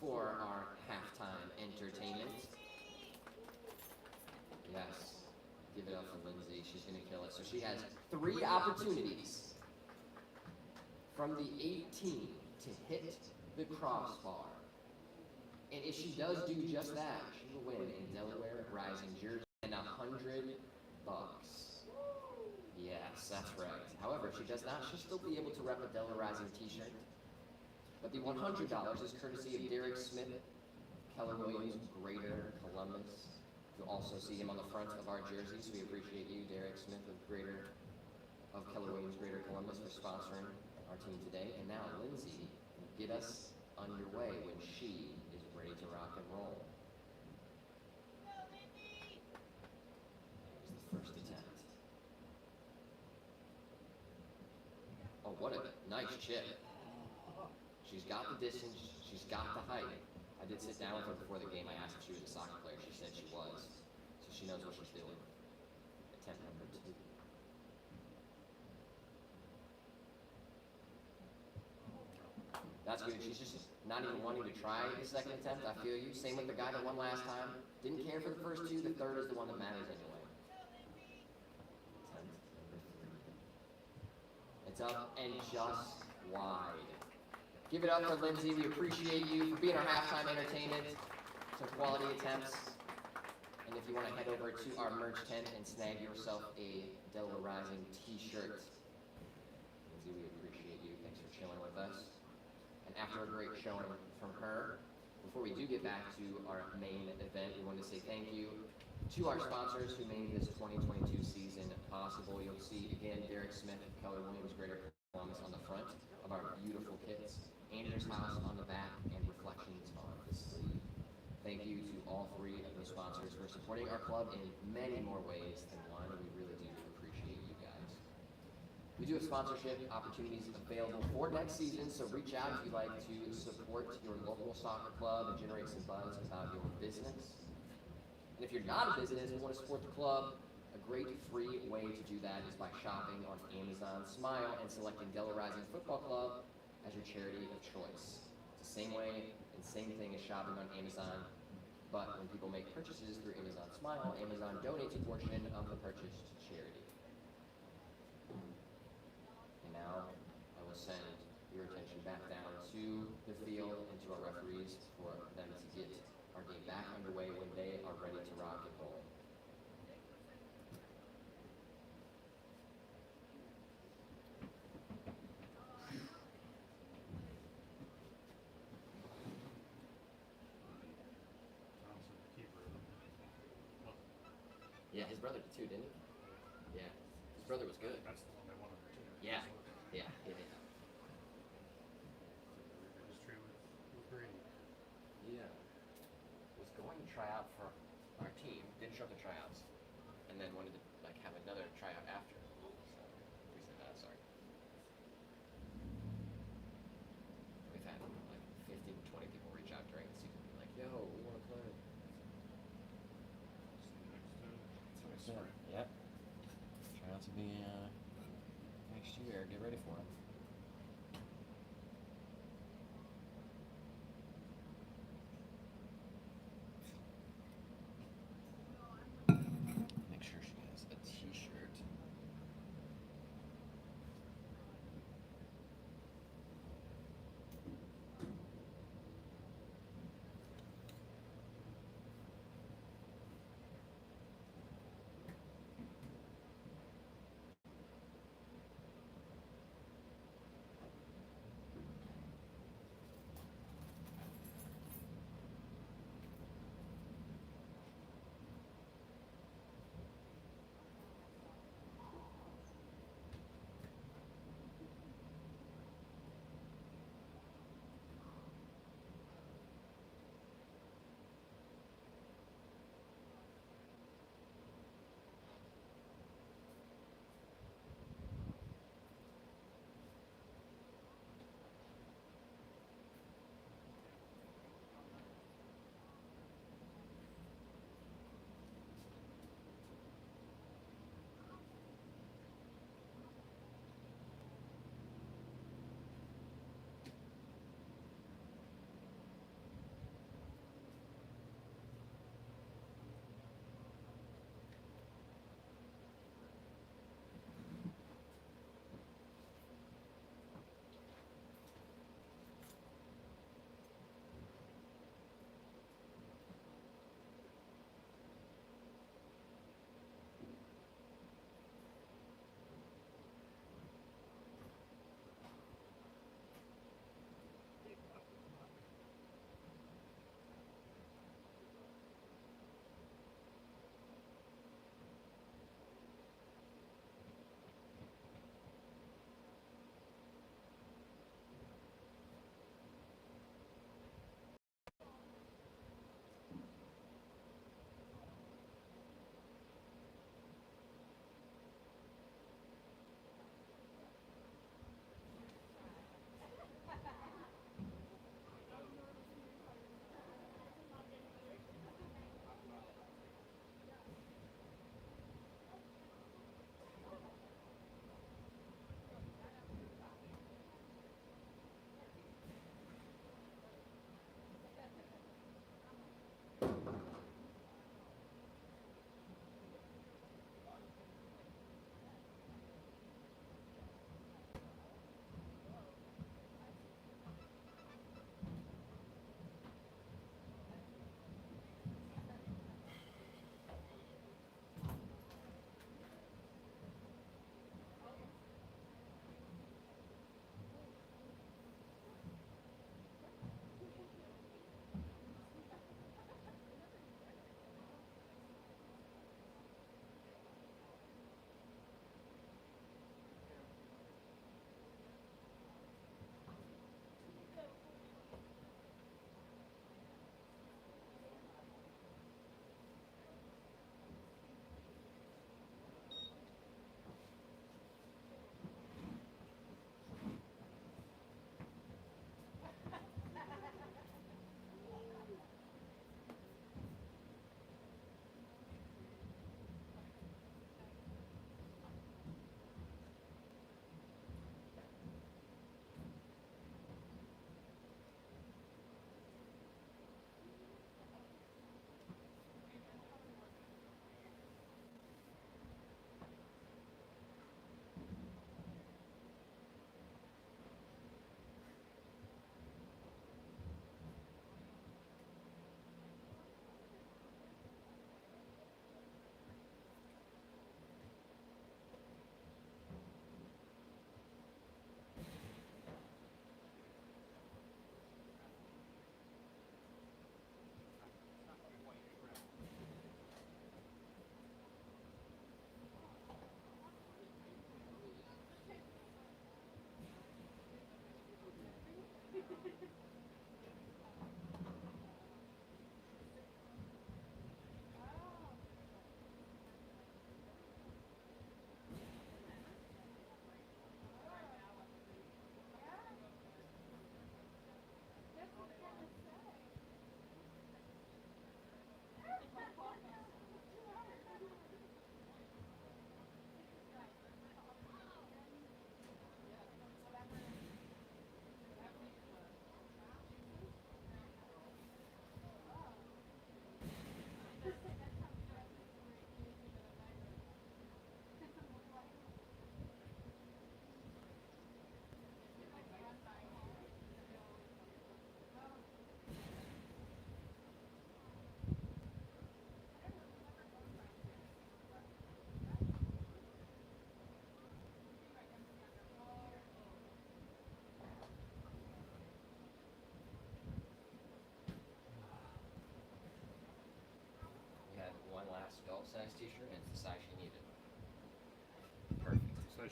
for our halftime entertainment. Yes, give it up for Lindsay. She's going to kill it. So she has 3 opportunities from the 18 to hit the crossbar. And if she does do just that, she will win a Delaware Rising jersey and $100. Yes, that's right. However, if she does not, she'll still be able to rep a Delaware Rising t-shirt. But the $100 is courtesy of Derek Smith, Keller Williams Greater Columbus. You'll also see him on the front of our jerseys. We appreciate you, Derek Smith of Keller Williams Greater Columbus, for sponsoring our team today. And now Lindsay will get us underway when she ready to rock and roll. Here's the first attempt. Oh, what a nice chip. She's got the distance, she's got the height. I did sit down with her before the game. I asked if she was a soccer player. She said she was. So she knows what she's doing. Attempt number 2. That's good. She's just not even wanting to try the second attempt. I feel you. Same with the guy that won last time. Didn't care for the first 2. The third is the one that matters anyway. Attempt number 3. It's up and just wide. Give it up for Lindsay. We appreciate you for being our halftime entertainment. Some quality attempts. And if you want to head over to our merch tent and snag yourself a Delaware Rising t-shirt. Lindsay, we appreciate you. Thanks for chilling with us. And after a great showing from her, before we do get back to our main event, we want to say thank you to our sponsors who made this 2022 season possible. You'll see, again, Derek Smith, Keller Williams, Greater Columbus on the front of our beautiful kits, Andrew's House on the back, and Reflections on the sleeve. Thank you to all 3 of those sponsors for supporting our club in many more ways than one. We really do appreciate you guys. We do have sponsorship opportunities available for next season, so reach out if you'd like to support your local soccer club and generate some buzz about your business. And if you're not a business and want to support the club, a great free way to do that is by shopping on Amazon Smile and selecting Delaware Rising Football Club as your charity of choice. It's the same way and same thing as shopping on Amazon, but when people make purchases through Amazon Smile, Amazon donates a portion of the purchase to charity. And now I will send your attention back down to the field and to our referees for them to get our game back underway when they are ready to rock and roll. Yeah, his brother did too, didn't he? Yeah, his brother was good. That's the one they wanted to. Yeah, yeah. It's true with Brady. Yeah. Was going to try out for our team, didn't show up to tryouts, and then wanted to have another tryout after. So we said, sorry. We've had 15 to 20 people reach out during the season and be like, yo, we want to play. That's next Yep. Tryouts will be next year. Get ready for it. Make sure she has a t-shirt.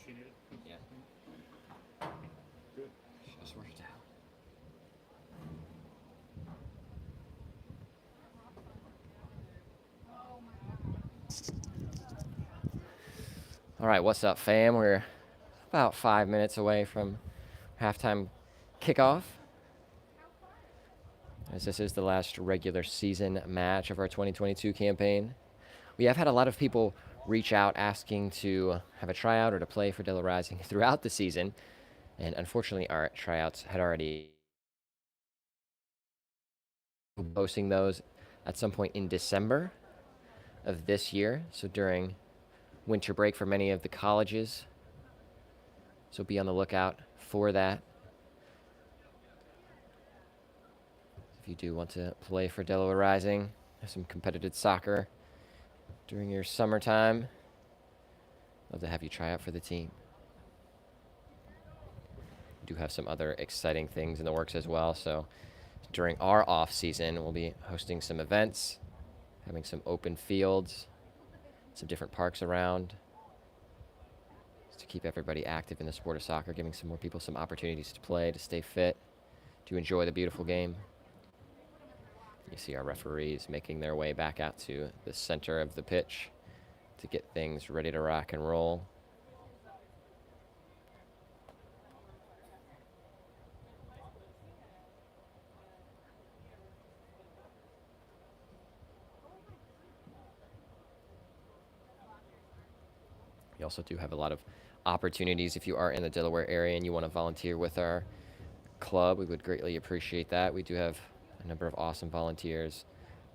she needed. Yeah. Good. Just worked out. All right, what's up, fam? We're about 5 minutes away from halftime kickoff, as this is the last regular season match of our 2022 campaign. We have had a lot of people reach out asking to have a tryout or to play for Delaware Rising throughout the season, and unfortunately, our tryouts had already posting those at some point in December of this year, so during winter break for many of the colleges. So be on the lookout for that. If you do want to play for Delaware Rising, have some competitive soccer during your summertime, love to have you try out for the team. We do have some other exciting things in the works as well. So during our off season, we'll be hosting some events, having some open fields, some different parks around, just to keep everybody active in the sport of soccer, giving some more people some opportunities to play, to stay fit, to enjoy the beautiful game. You see our referees making their way back out to the center of the pitch to get things ready to rock and roll. We also do have a lot of opportunities if you are in the Delaware area and you want to volunteer with our club. We would greatly appreciate that. We do have a number of awesome volunteers.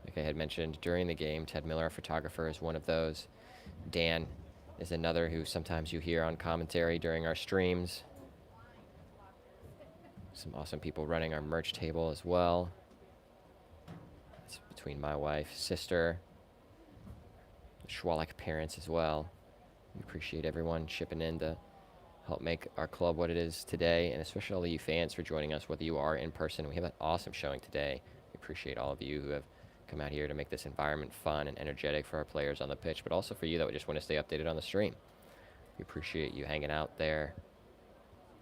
Like I had mentioned during the game, Ted Miller, our photographer, is one of those. Dan is another who sometimes you hear on commentary during our streams. Some awesome people running our merch table as well. It's between my wife, sister, the Schwalik parents as well. We appreciate everyone chipping in to help make our club what it is today, and especially all of you fans for joining us, whether you are in person. We have an awesome showing today. We appreciate all of you who have come out here to make this environment fun and energetic for our players on the pitch, but also for you that would just want to stay updated on the stream. We appreciate you hanging out there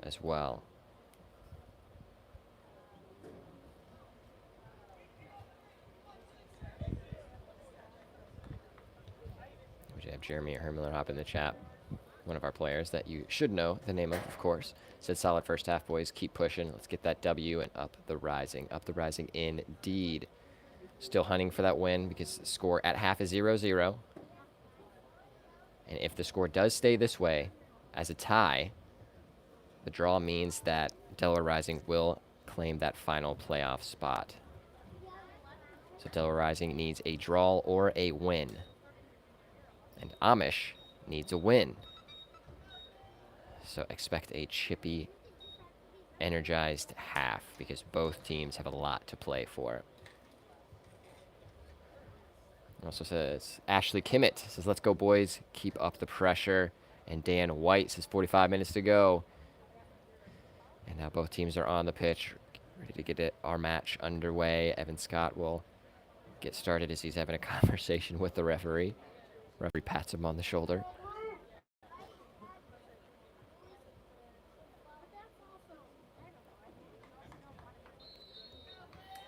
as well. We should have Jeremy Hermiller hop in the chat. One of our players that you should know the name of course. Said solid first half, boys. Keep pushing. Let's get that W and up the rising. Up the rising indeed. Still hunting for that win because the score at half is 0-0. And if the score does stay this way as a tie, the draw means that Delaware Rising will claim that final playoff spot. So Delaware Rising needs a draw or a win. And Amish needs a win. So expect a chippy, energized half because both teams have a lot to play for. Also says, Ashley Kimmett says, let's go, boys. Keep up the pressure. And Dan White says, 45 minutes to go. And now both teams are on the pitch, ready to get our match underway. Evan Scott will get started as he's having a conversation with the referee. Referee pats him on the shoulder.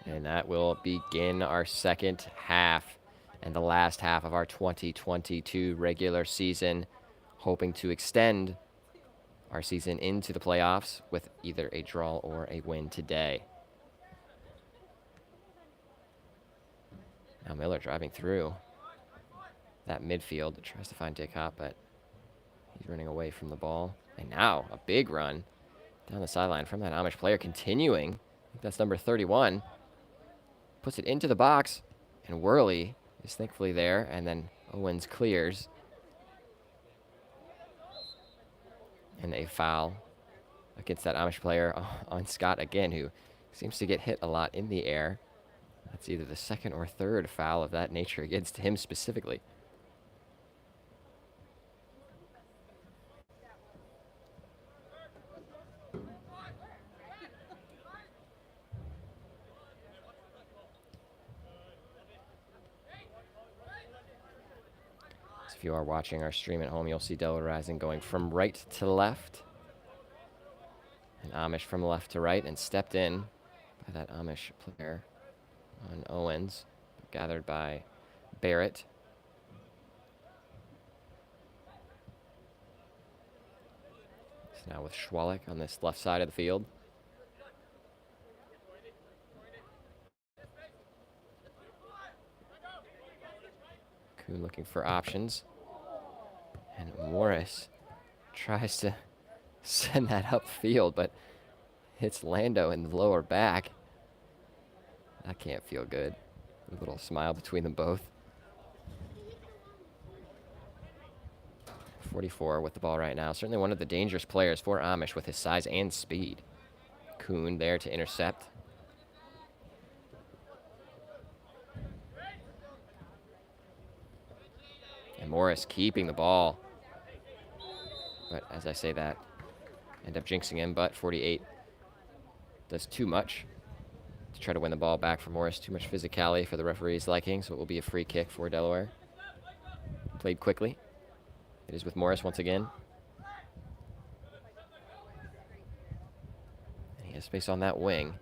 And that will begin our second half and the last half of our 2022 regular season, hoping to extend our season into the playoffs with either a draw or a win today. Now Miller driving through that midfield, tries to find Dick Hop, but he's running away from the ball. And now a big run down the sideline from that Amish player, continuing. I think that's number 31. Puts it into the box, and Worley is thankfully there, and then Owens clears. And a foul against that Amish player on Scott again, who seems to get hit a lot in the air. That's either the second or third foul of that nature against him specifically. If you are watching our stream at home, you'll see Delaware Rising going from right to left. And Amish from left to right, and stepped in by that Amish player on Owens, gathered by Barrett. It's now with Schwalik on this left side of the field. Kuhn looking for options. And Morris tries to send that upfield, but hits Lando in the lower back. That can't feel good. A little smile between them both. 44 with the ball right now. Certainly one of the dangerous players for Amish with his size and speed. Kuhn there to intercept. And Morris keeping the ball. But as I say that, end up jinxing him, but 48 does too much to try to win the ball back for Morris. Too much physicality for the referee's liking, so it will be a free kick for Delaware. Played quickly. It is with Morris once again. And he has space on that wing.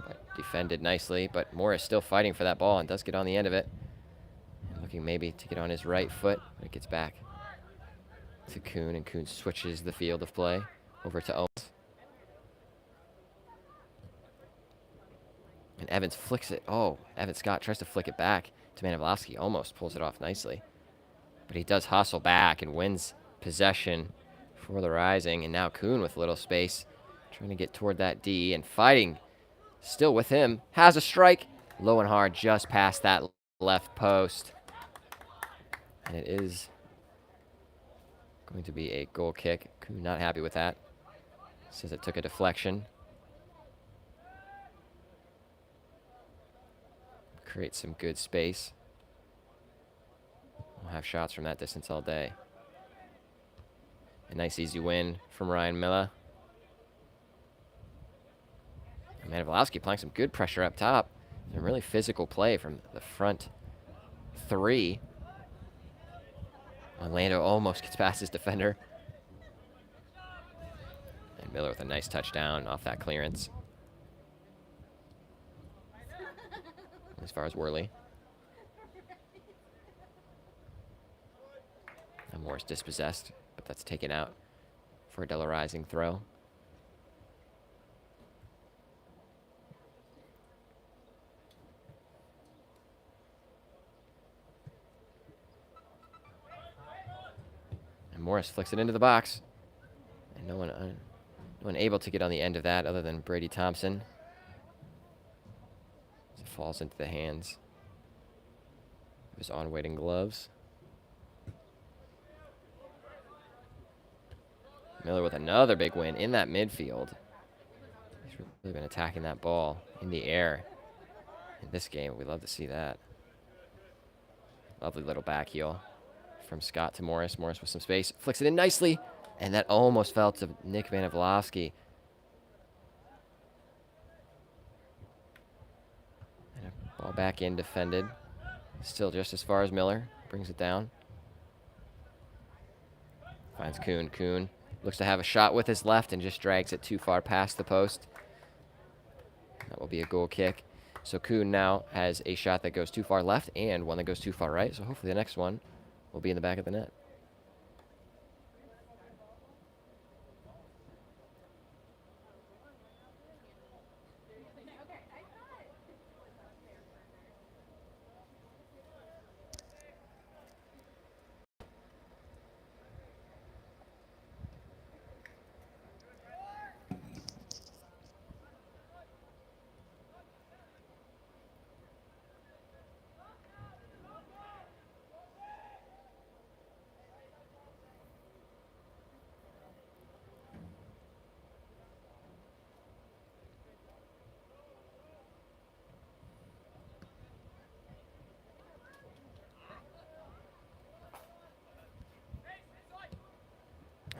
But defended nicely, but Morris still fighting for that ball and does get on the end of it. And looking maybe to get on his right foot, but it gets back to Kuhn, and Kuhn switches the field of play over to Owens. And Evans flicks it. Oh, Evan Scott tries to flick it back to Manavlovsky. Almost pulls it off nicely. But he does hustle back and wins possession for the Rising. And now Kuhn with little space, trying to get toward that D and fighting still with him. Has a strike. Low and hard just past that left post. And it is going to be a goal kick. Kuhn not happy with that. Says it took a deflection. Create some good space. We'll have shots from that distance all day. A nice easy win from Ryan Miller. Manavlovsky applying some good pressure up top. Some really physical play from the front three. Orlando almost gets past his defender. And Miller with a nice touchdown off that clearance. As far as Worley. And Morris dispossessed, but that's taken out for a Delaware Rising throw. And Morris flicks it into the box. And no one able to get on the end of that other than Brady Thompson. It falls into the hands of his on-waiting gloves. Miller with another big win in that midfield. He's really been attacking that ball in the air in this game. We love to see that. Lovely little back heel from Scott to Morris. Morris with some space. Flicks it in nicely. And that almost fell to Nick Manavlovsky. And a ball back in defended. Still just as far as Miller. Brings it down. Finds Kuhn. Kuhn looks to have a shot with his left and just drags it too far past the post. That will be a goal kick. So Kuhn now has a shot that goes too far left and one that goes too far right. So hopefully the next one will be in the back of the net.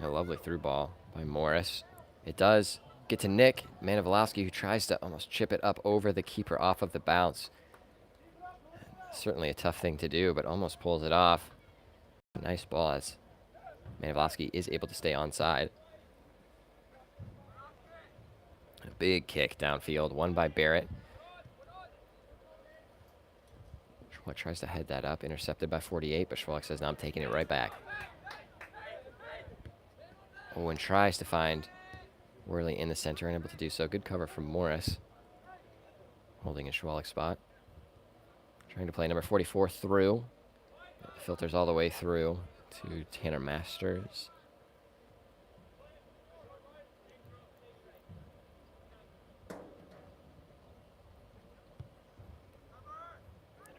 A lovely through ball by Morris. It does get to Nick Manavlovsky, who tries to almost chip it up over the keeper off of the bounce. Certainly a tough thing to do, but almost pulls it off. A nice ball as Manavlovsky is able to stay onside. A big kick downfield, won by Barrett. Schwalek tries to head that up, intercepted by 48, but Schwalek says, no, I'm taking it right back. Owen tries to find Worley in the center, unable to do so. Good cover from Morris, holding in Schwalek's spot. Trying to play number 44 through. Filters all the way through to Tanner Masters.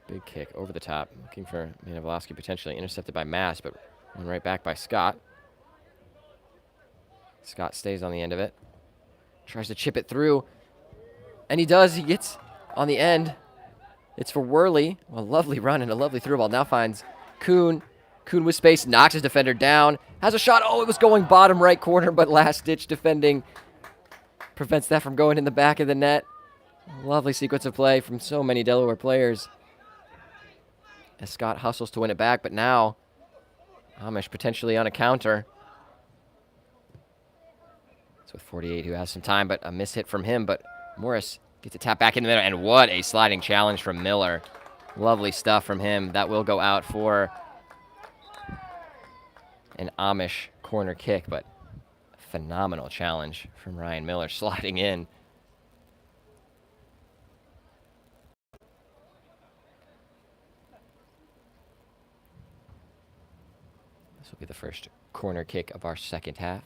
Big kick over the top, looking for Manavlovsky, potentially intercepted by Mass, but run right back by Scott. Scott stays on the end of it. Tries to chip it through, and he does. He gets on the end. It's for Worley. A lovely run and a lovely through ball. Now finds Kuhn. Kuhn with space, knocks his defender down. Has a shot. Oh, it was going bottom right corner, but last-ditch defending prevents that from going in the back of the net. Lovely sequence of play from so many Delaware players as Scott hustles to win it back, but now Amish potentially on a counter. It's with 48 who has some time, but a miss hit from him, but Morris gets a tap back in the middle, and what a sliding challenge from Miller. Lovely stuff from him. That will go out for an Amish corner kick, but phenomenal challenge from Ryan Miller sliding in. This will be the first corner kick of our second half.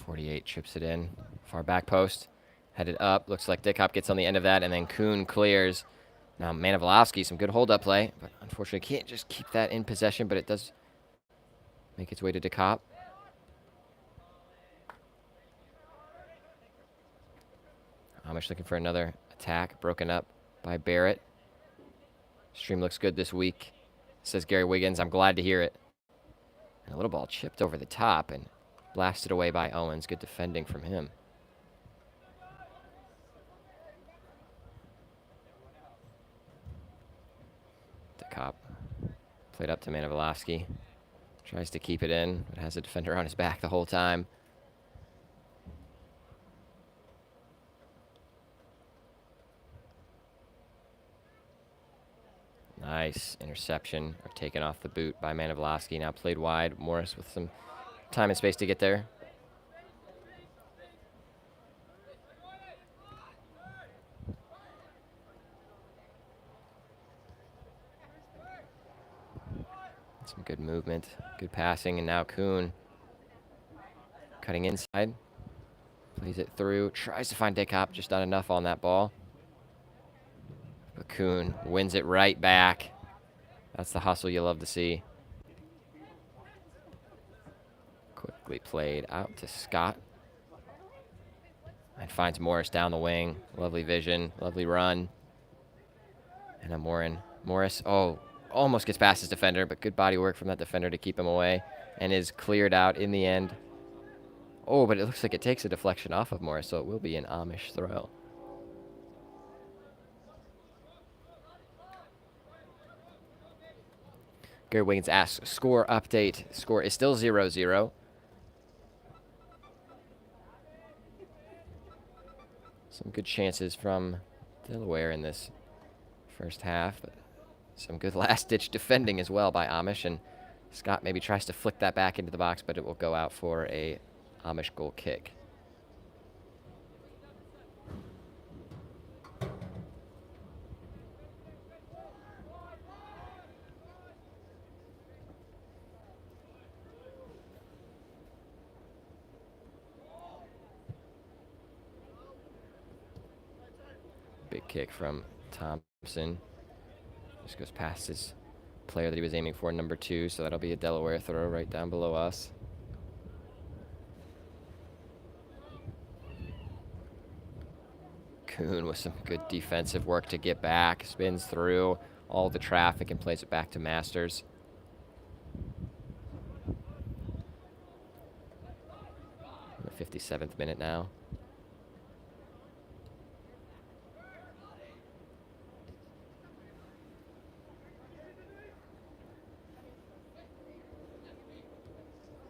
.48 chips it in. Far back post. Headed up. Looks like Dickop gets on the end of that, and then Kuhn clears. Now Manavlovsky, some good hold-up play, but unfortunately can't just keep that in possession, but it does make its way to Dickop. Amish looking for another attack, broken up by Barrett. Stream looks good this week, says Gary Wiggins. I'm glad to hear it. And a little ball chipped over the top and blasted away by Owens. Good defending from him. Dickop played up to Manavlovsky. Tries to keep it in, but has a defender on his back the whole time. Nice interception, or taken off the boot by Manavlovsky. Now played wide. Morris with some time and space to get there. Some good movement, good passing, and now Kuhn cutting inside. Plays it through, tries to find Dickop, just not enough on that ball. But Kuhn wins it right back. That's the hustle you love to see. Quickly played out to Scott. And finds Morris down the wing. Lovely vision, lovely run. And a Morris, oh, almost gets past his defender, but good body work from that defender to keep him away. And is cleared out in the end. Oh, but it looks like it takes a deflection off of Morris, so it will be an Amish throw. Gary Wiggins asks, score update. Score is still 0-0. Some good chances from Delaware in this first half, but some good last-ditch defending as well by Amish, and Scott maybe tries to flick that back into the box, but it will go out for a Amish goal kick. Big kick from Thompson. Just goes past his player that he was aiming for, number 2, so that'll be a Delaware throw right down below us. Kuhn with some good defensive work to get back. Spins through all the traffic and plays it back to Masters. 57th minute now.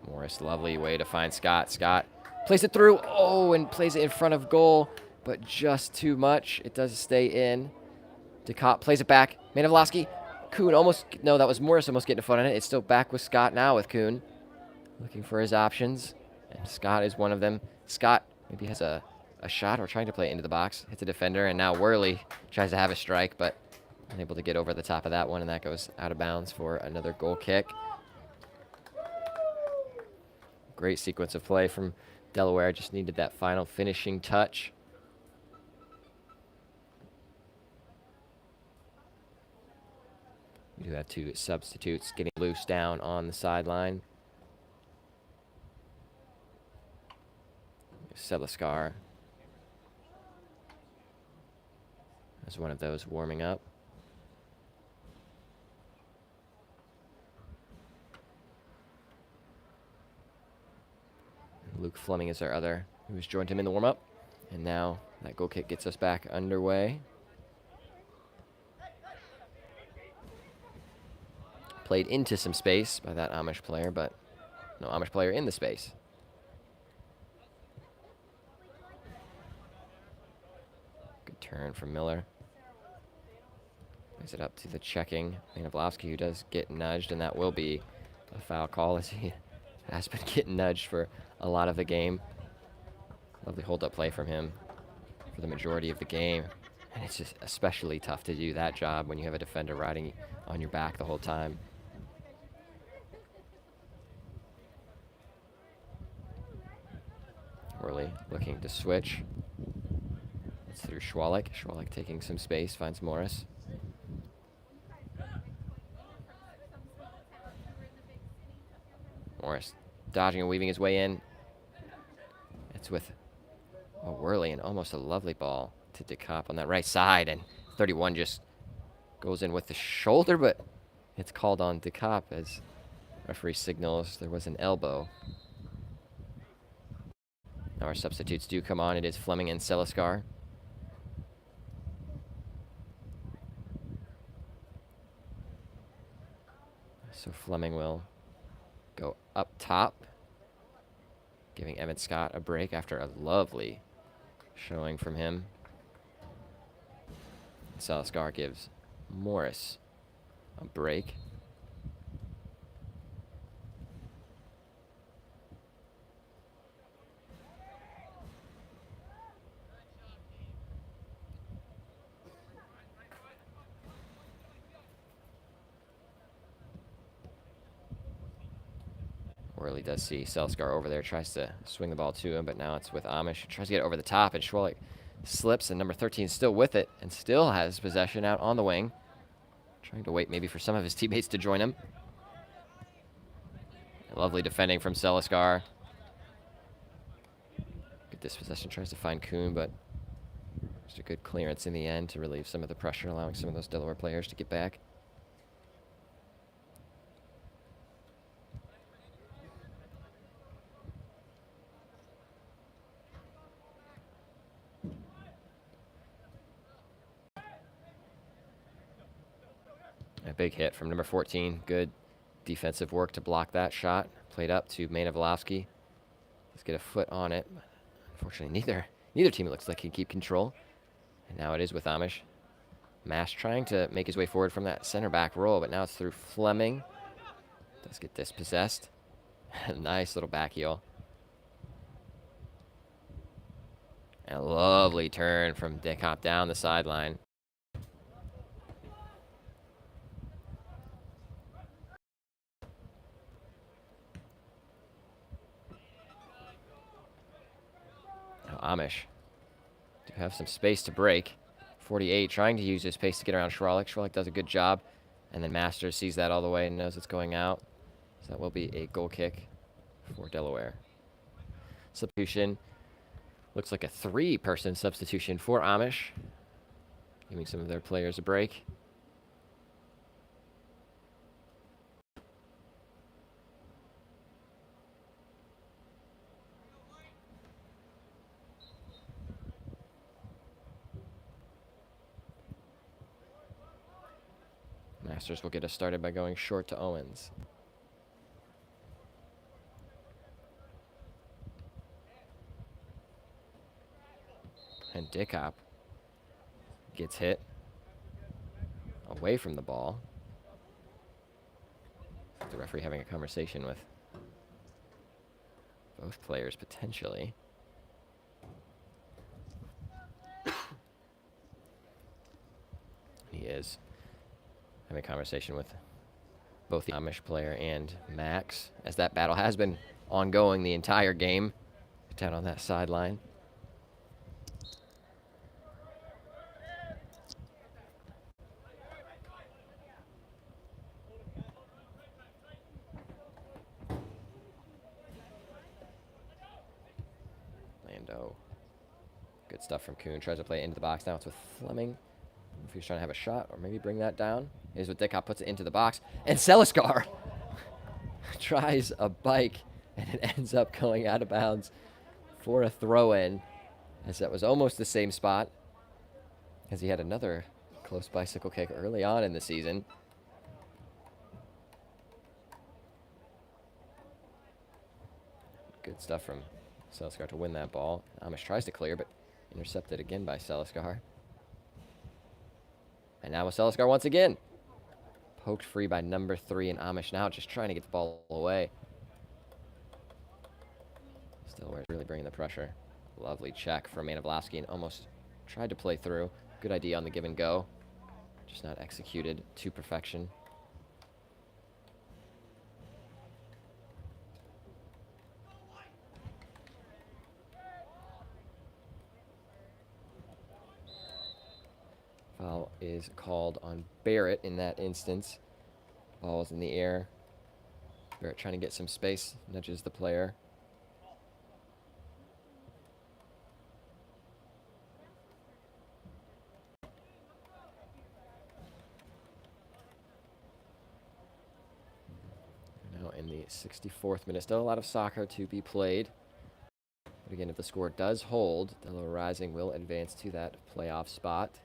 Morris, lovely way to find Scott. Scott plays it through. Oh, and plays it in front of goal, but just too much. It does stay in. DeCop plays it back. Manovlowski. Kuhn almost, no, that was Morris almost getting a foot on it. It's still back with Scott now with Kuhn. Looking for his options. And Scott is one of them. Scott maybe has a shot or trying to play it into the box. Hits a defender, and now Worley tries to have a strike, but unable to get over the top of that one, and that goes out of bounds for another goal kick. Great sequence of play from Delaware. Just needed that final finishing touch. We do have two substitutes getting loose down on the sideline. Seliskar as one of those warming up. Luke Fleming is our other, who has joined him in the warm-up. And now that goal kick gets us back underway. Played into some space by that Amish player, but no Amish player in the space. Good turn from Miller. Plays it up to the checking Manovlowski, who does get nudged, and that will be a foul call as he has been getting nudged for a lot of the game. Lovely hold-up play from him for the majority of the game. And it's just especially tough to do that job when you have a defender riding on your back the whole time. Worley looking to switch. It's through Schwalik. Schwalik taking some space, finds Morris. Morris dodging and weaving his way in. It's with Worley, and almost a lovely ball to DeCop on that right side, and 31 just goes in with the shoulder, but it's called on DeCop as referee signals there was an elbow. Now our substitutes do come on. It is Fleming and Seliskar. So Fleming will go up top, giving Evan Scott a break after a lovely showing from him. Seliskar gives Morris a break. Worley does see Seliskar over there, tries to swing the ball to him, but now it's with Amish. Tries to get it over the top, and Schwalik slips, and number 13 is still with it and still has possession out on the wing. Trying to wait maybe for some of his teammates to join him. Lovely defending from Seliskar. Good dispossession, tries to find Kuhn, but just a good clearance in the end to relieve some of the pressure, allowing some of those Delaware players to get back. A big hit from number 14. Good defensive work to block that shot. Played up to Manovlowski. Let's get a foot on it. Unfortunately, neither team looks like can keep control. And now it is with Amish. Mash trying to make his way forward from that center back roll, but now it's through Fleming. Does get dispossessed. Nice little back heel. And a lovely turn from DeCop down the sideline. Amish do have some space to break. 48 trying to use his pace to get around Schwalik. Schwalik does a good job. And then Masters sees that all the way and knows it's going out. So that will be a goal kick for Delaware. Substitution. Looks like a 3-person substitution for Amish. Giving some of their players a break. Masters will get us started by going short to Owens. And Dickop gets hit away from the ball. The referee having a conversation with both players potentially. He is having a conversation with both the Amish player and Max, as that battle has been ongoing the entire game down on that sideline. Lando. Good stuff from Kuhn. Tries to play it into the box. Now it's with Fleming. I don't know if he's trying to have a shot or maybe bring that down. Is with Dickop, puts it into the box. And Seliskar tries a bike, and it ends up going out of bounds for a throw-in, as that was almost the same spot as he had another close bicycle kick early on in the season. Good stuff from Seliskar to win that ball. Amish tries to clear, but intercepted again by Seliskar. And now with Seliskar once again. Poked free by number 3, and Amish now just trying to get the ball away. Delaware really bringing the pressure. Lovely check from Manavlovsky, and almost tried to play through. Good idea on the give and go. Just not executed to perfection. Foul is called on Barrett in that instance. Ball is in the air. Barrett trying to get some space, nudges the player. Now in the 64th minute, still a lot of soccer to be played. But again, if the score does hold, Delaware Rising will advance to that playoff spot.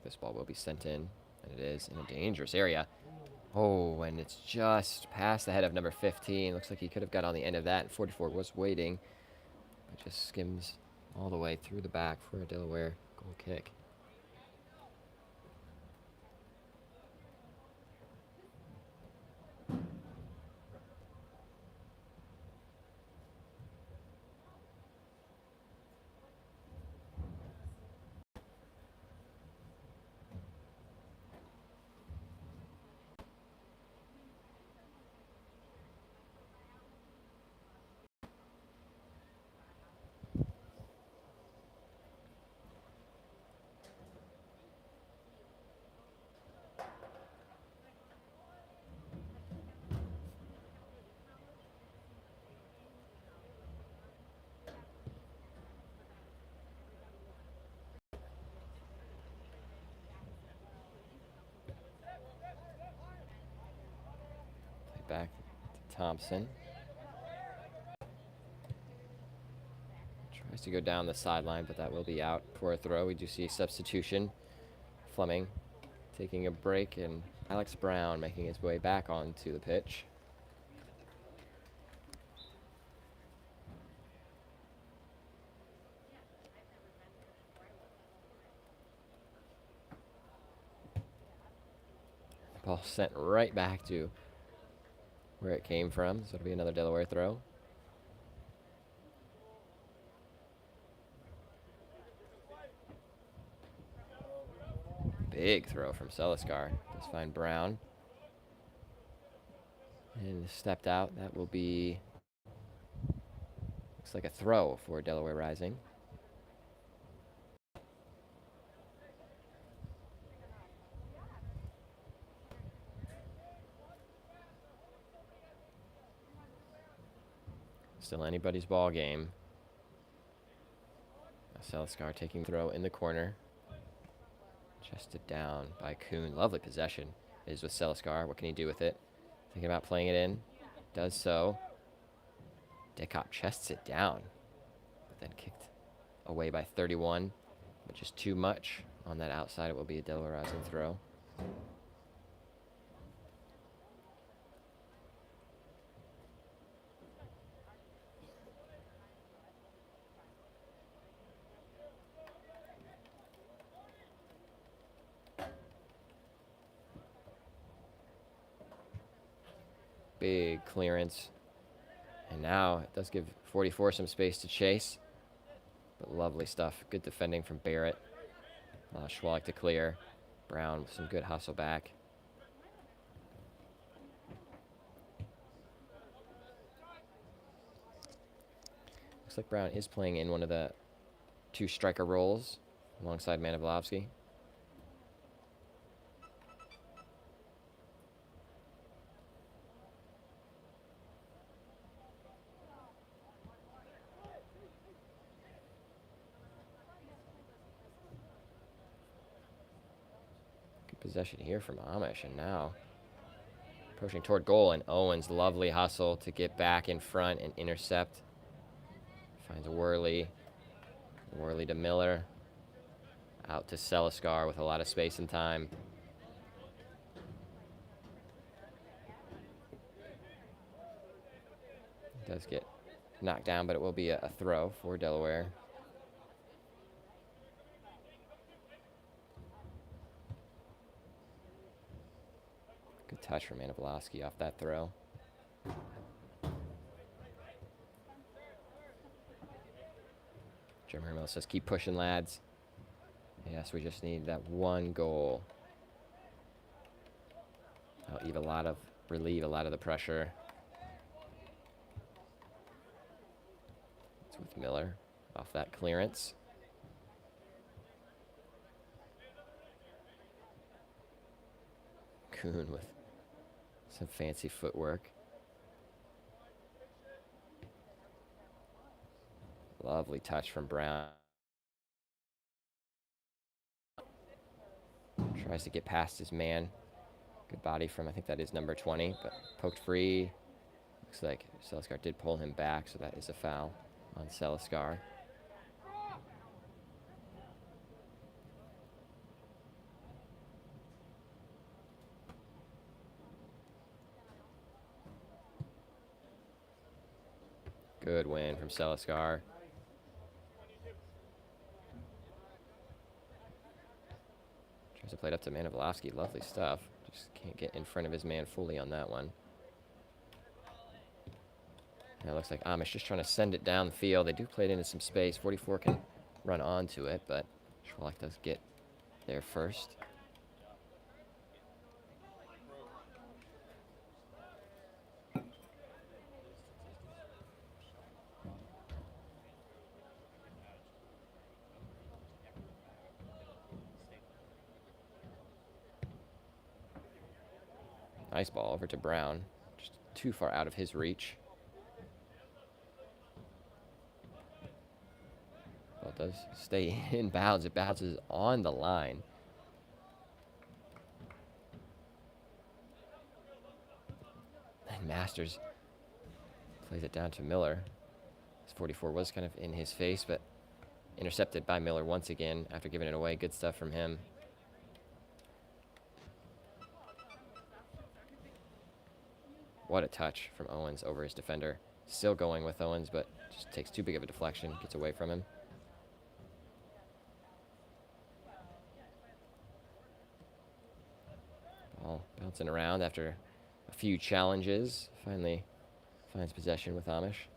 This ball will be sent in, and it is in a dangerous area. Oh, and it's just past the head of number 15. Looks like he could have got on the end of that, and 44 was waiting, but just skims all the way through the back for a Delaware goal kick. Back to Thompson. Tries to go down the sideline, but that will be out for a throw. We do see a substitution. Fleming taking a break, and Alex Brown making his way back onto the pitch. Ball sent right back to where it came from, so it'll be another Delaware throw. Big throw from Seliskar. Does find Brown. And stepped out. That will be, looks like a throw for Delaware Rising. Still anybody's ball game. Seliskar taking throw in the corner. Chested down by Kuhn. Lovely possession is with Seliskar. What can he do with it? Thinking about playing it in. Does so. Dickop chests it down. But then kicked away by 31, but just too much on that outside. It will be a Delaware Rising throw. Big clearance. And now it does give 44 some space to chase. But lovely stuff. Good defending from Barrett. Schwalik to clear. Brown with some good hustle back. Looks like Brown is playing in one of the 2 striker roles alongside Manavlovsky. Possession here from Amish, and now approaching toward goal, and Owens, lovely hustle to get back in front and intercept. Finds Worley. Worley to Miller. Out to Seliskar with a lot of space and time. Does get knocked down, but it will be a throw for Delaware. Good touch from Manavlovsky off that throw. Jim Hermel says, keep pushing, lads. Yes, we just need that one goal. That'll relieve a lot of the pressure. It's with Miller off that clearance. Kuhn with some fancy footwork. Lovely touch from Brown. Tries to get past his man. Good body from, I think that is number 20, but poked free. Looks like Seliskar did pull him back, so that is a foul on Seliskar. Good win from Seliskar. Tries to play it up to Manavlovsky. Lovely stuff. Just can't get in front of his man fully on that one. Now it looks like Amish just trying to send it down the field. They do play it into some space. 44 can run onto it, but Schwalek does get there first. Nice ball over to Brown. Just too far out of his reach. Ball does stay in bounds. It bounces on the line. And Masters plays it down to Miller. This 44 was kind of in his face, but intercepted by Miller once again after giving it away. Good stuff from him. What a touch from Owens over his defender. Still going with Owens, but just takes too big of a deflection. Gets away from him. Ball bouncing around after a few challenges. Finally finds possession with Amish.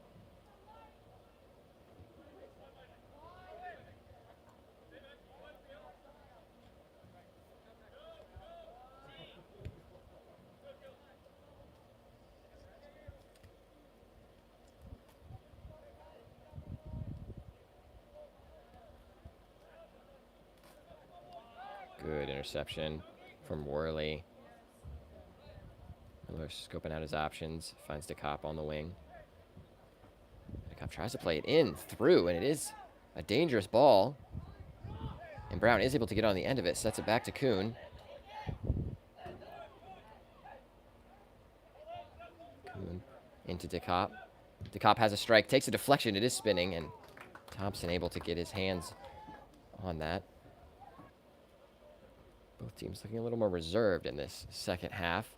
Good interception from Worley. Miller scoping out his options. Finds DeCop on the wing. DeCop tries to play it in, through, and it is a dangerous ball. And Brown is able to get on the end of it. Sets it back to Kuhn. Kuhn into DeCop. DeCop has a strike. Takes a deflection. It is spinning, and Thompson able to get his hands on that. Both teams looking a little more reserved in this second half.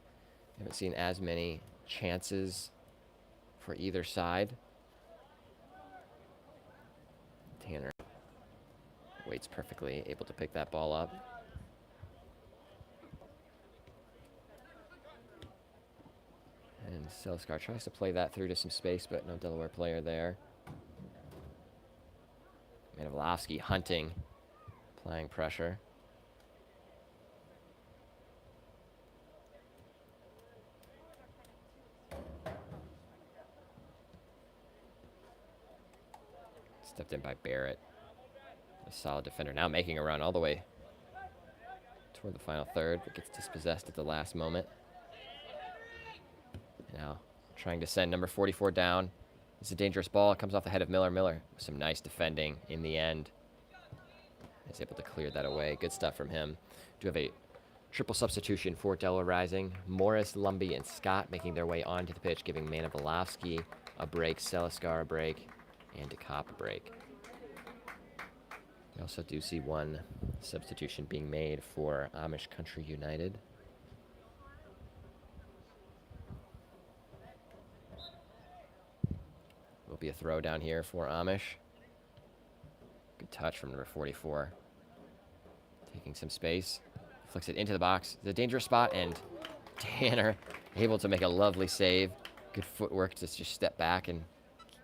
Haven't seen as many chances for either side. Tanner waits perfectly, able to pick that ball up. And Selskar tries to play that through to some space, but no Delaware player there. Manilovsky hunting, applying pressure. Stepped in by Barrett. A solid defender. Now making a run all the way toward the final third, but gets dispossessed at the last moment. Now trying to send number 44 down. It's a dangerous ball. It comes off the head of Miller. Miller with some nice defending in the end. Is able to clear that away. Good stuff from him. Do have a triple substitution for Delaware Rising. Morris, Lumby, and Scott making their way onto the pitch, giving Manilovsky a break, Selskar a break, and DeCopp a break. We also do see one substitution being made for Amish Country United. Will be a throw down here for Amish. Good touch from number 44. Taking some space. Flicks it into the box. It's a dangerous spot, and Tanner able to make a lovely save. Good footwork to just step back and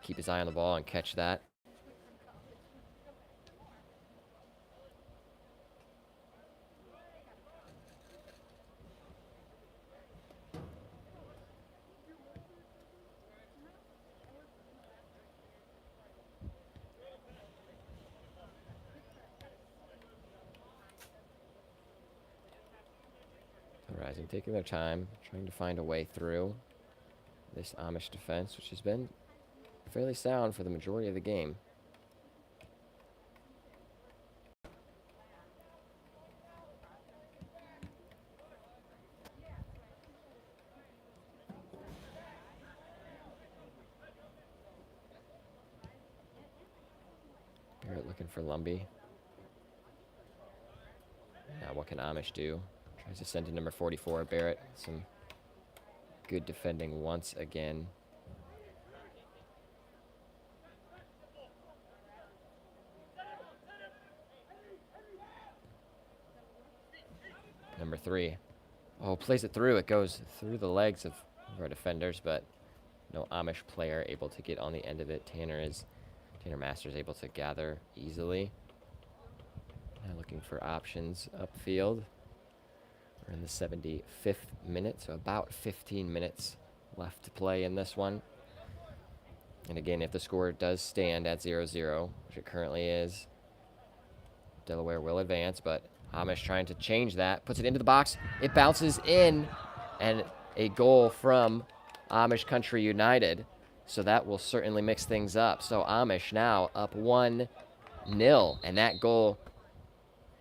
keep his eye on the ball and catch that. Rising taking their time, trying to find a way through this Amish defense, which has been fairly sound for the majority of the game. Barrett looking for Lumby. Now what can Amish do? Tries to send to number 44, Barrett. Some good defending once again. Number 3. Oh, plays it through. It goes through the legs of our defenders, but no Amish player able to get on the end of it. Tanner Masters able to gather easily. Now looking for options upfield. We're in the 75th minute, so about 15 minutes left to play in this one. And again, if the score does stand at 0-0, which it currently is, Delaware will advance, but Amish trying to change that. Puts it into the box. It bounces in, and a goal from Amish Country United. So that will certainly mix things up. So Amish now up 1-0, and that goal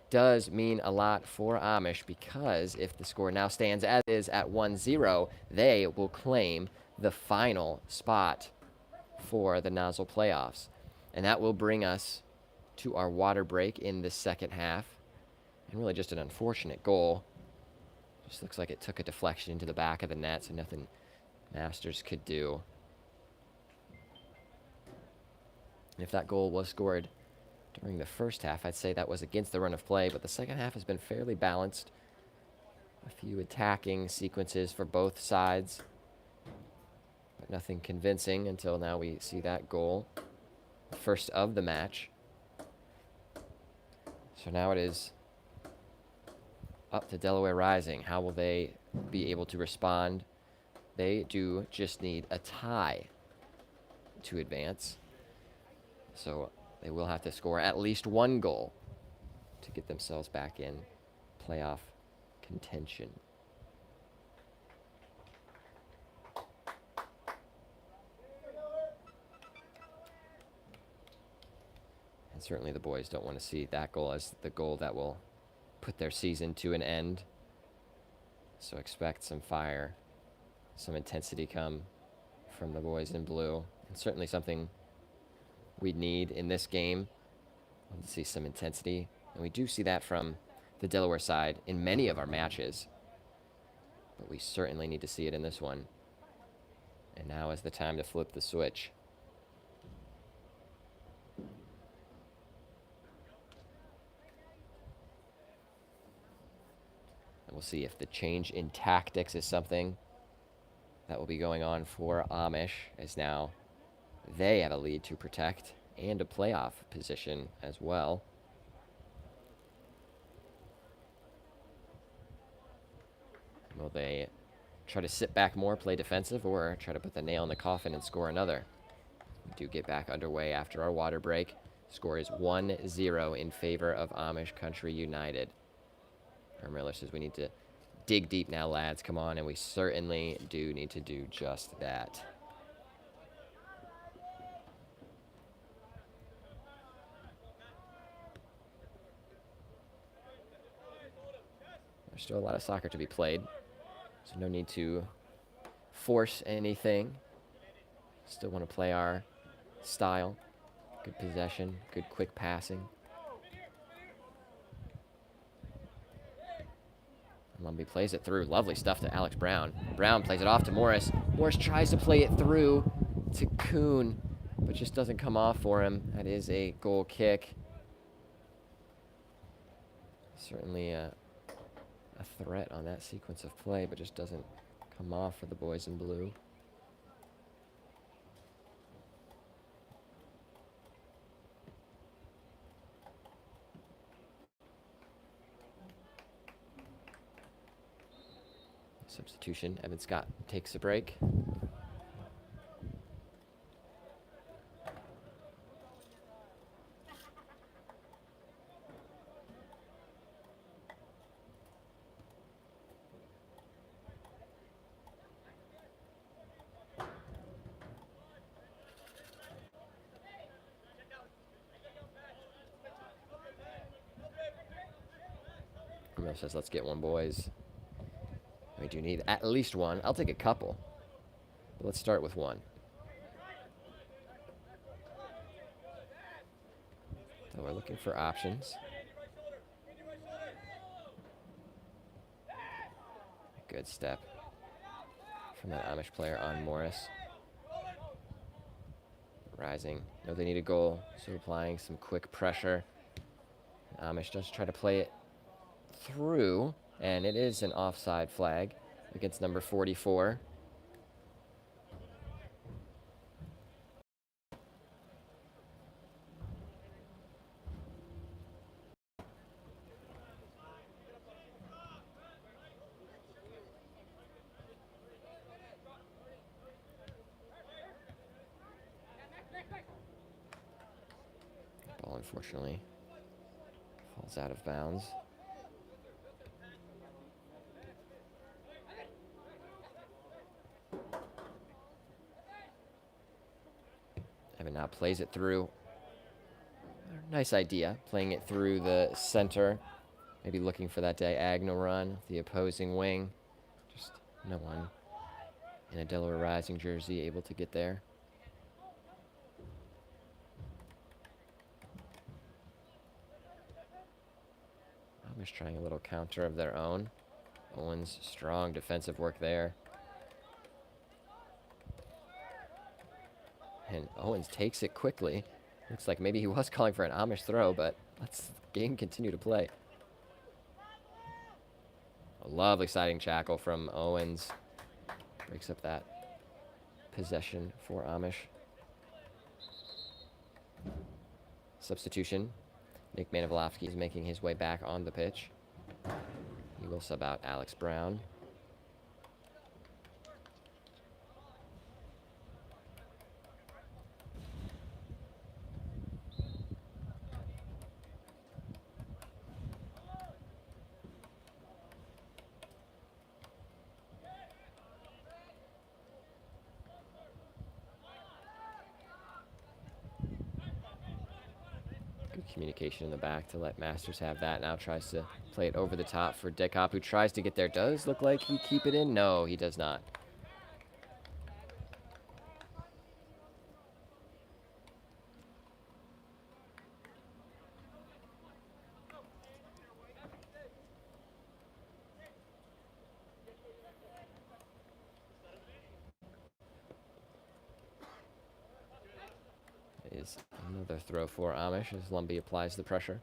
does mean a lot for Amish, because if the score now stands as is at 1-0, they will claim the final spot for the Nozzle playoffs. And that will bring us to our water break in the second half. And really just an unfortunate goal. Just looks like it took a deflection into the back of the net, so nothing Masters could do. And if that goal was scored during the first half, I'd say that was against the run of play, but the second half has been fairly balanced. A few attacking sequences for both sides, but nothing convincing until now we see that goal. First of the match. So now it is up to Delaware Rising. How will they be able to respond? They do just need a tie to advance. So they will have to score at least one goal to get themselves back in playoff contention. And certainly the boys don't want to see that goal as the goal that will put their season to an end. So expect some fire, some intensity come from the boys in blue, and certainly something we need in this game. Let's see some intensity. And we do see that from the Delaware side in many of our matches. But we certainly need to see it in this one. And now is the time to flip the switch. And we'll see if the change in tactics is something that will be going on for Amish, as now they have a lead to protect and a playoff position as well. Will they try to sit back more, play defensive, or try to put the nail in the coffin and score another? We do get back underway after our water break. Score is 1-0 in favor of Amish Country United. Our Miller says we need to dig deep now, lads. Come on, and we certainly do need to do just that. There's still a lot of soccer to be played, so no need to force anything. Still want to play our style. Good possession, good quick passing. Lumby plays it through. Lovely stuff to Alex Brown. Brown plays it off to Morris. Morris tries to play it through to Kuhn, but just doesn't come off for him. That is a goal kick. Certainly a threat on that sequence of play, but just doesn't come off for the boys in blue. Substitution. Evan Scott takes a break. Miller says, let's get one, boys. We do need at least one. I'll take a couple. But let's start with one. So we're looking for options. Good step from that Amish player on Morris. Rising. Know they need a goal, so applying some quick pressure. Amish does try to play it through, and it is an offside flag against number 44. Ball, unfortunately, falls out of bounds. Evan now plays it through. Nice idea, playing it through the center. Maybe looking for that diagonal run, the opposing wing. Just no one in a Delaware Rising jersey able to get there. Amish trying a little counter of their own. Owens, strong defensive work there. And Owens takes it quickly. Looks like maybe he was calling for an Amish throw, but let's the game continue to play. A lovely sliding tackle from Owens. Breaks up that possession for Amish. Substitution. Nick Manivolowski is making his way back on the pitch. He will sub out Alex Brown. Communication in the back to let Masters have that. Now tries to play it over the top for Dickop, who tries to get there. Does look like he keep it in? No, he does not. is another throw for Amish as Lumbee applies the pressure.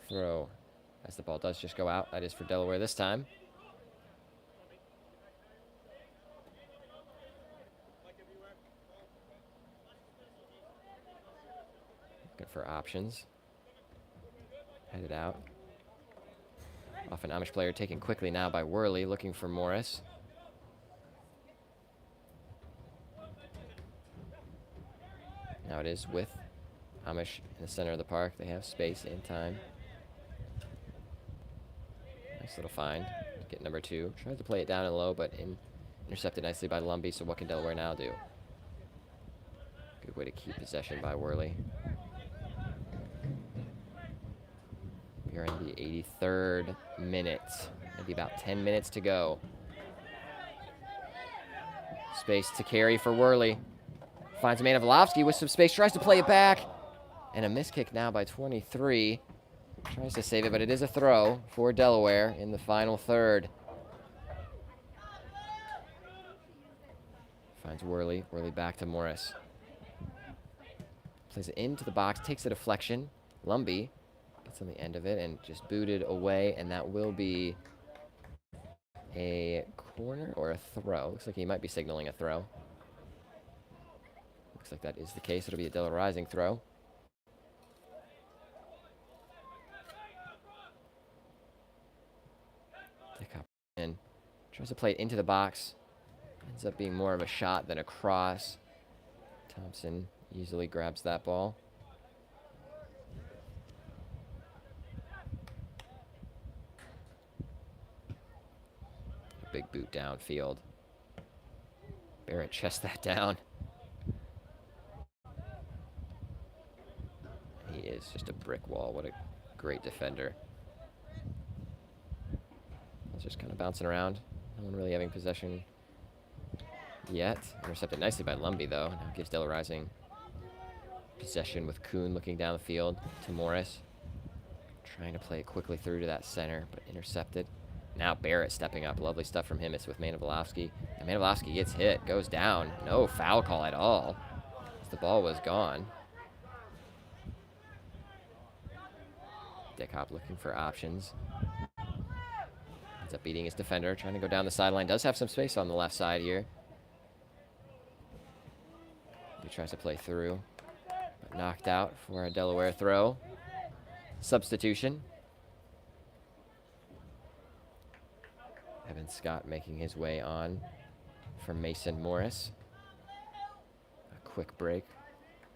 Throw as the ball does just go out. That is for Delaware this time. Looking for options. Headed out. Off an Amish player taken quickly now by Worley, looking for Morris. Now it is with Amish in the center of the park. They have space and time. Nice little find. Get number 2. Tries to play it down and low, but intercepted nicely by Lumbee, so what can Delaware now do? Good way to keep possession by Worley. We are in the 83rd minute. Maybe about 10 minutes to go. Space to carry for Worley. Finds Manilovsky with some space. Tries to play it back. And a miss kick now by 23. Tries to save it, but it is a throw for Delaware in the final third. Finds Worley. Worley back to Morris. Plays it into the box. Takes a deflection. Lumbee gets on the end of it and just booted away, and that will be a corner or a throw. Looks like he might be signaling a throw. Looks like that is the case. It'll be a Delaware Rising throw. And tries to play it into the box. Ends up being more of a shot than a cross. Thompson easily grabs that ball. Big boot downfield. Barrett chests that down. He is just a brick wall. What a great defender. He's just kind of bouncing around. No one really having possession yet. Intercepted nicely by Lumbee, though. Now gives Delaware Rising possession with Kuhn looking down the field to Morris. Trying to play it quickly through to that center, but intercepted. Now Barrett stepping up. Lovely stuff from him. It's with Manilovsky. And Manilovsky gets hit, goes down. No foul call at all. The ball was gone. Dickhop looking for options. Ends up beating his defender, trying to go down the sideline. Does have some space on the left side here. He tries to play through, but knocked out for a Delaware throw. Substitution. Evan Scott making his way on for Mason Morris. A quick break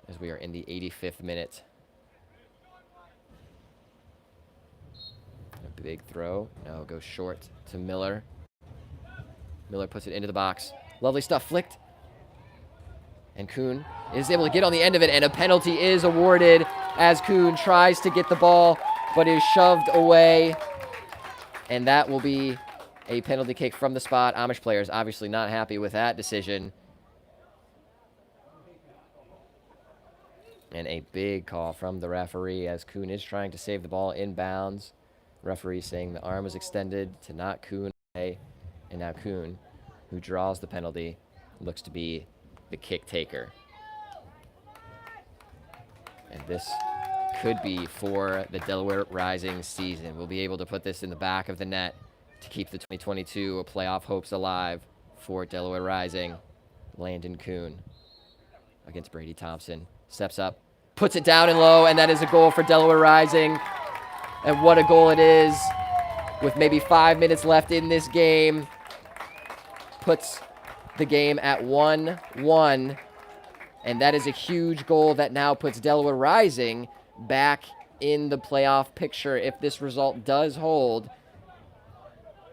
as we are in the 85th minute. A big throw. No, goes short to Miller. Miller puts it into the box. Lovely stuff, flicked. And Kuhn is able to get on the end of it, and a penalty is awarded as Kuhn tries to get the ball, but is shoved away. And that will be a penalty kick from the spot. Amish players obviously not happy with that decision. And a big call from the referee as Kuhn is trying to save the ball inbounds. Referee saying the arm was extended to knock Kuhn away. And now Kuhn, who draws the penalty, looks to be the kick taker. And this could be for the Delaware Rising season. We'll be able to put this in the back of the net to keep the 2022 playoff hopes alive for Delaware Rising. Landon Kuhn against Brady Thompson. Steps up, puts it down and low, and that is a goal for Delaware Rising. And what a goal it is with maybe 5 minutes left in this game. Puts the game at 1-1. And that is a huge goal that now puts Delaware Rising back in the playoff picture. If this result does hold,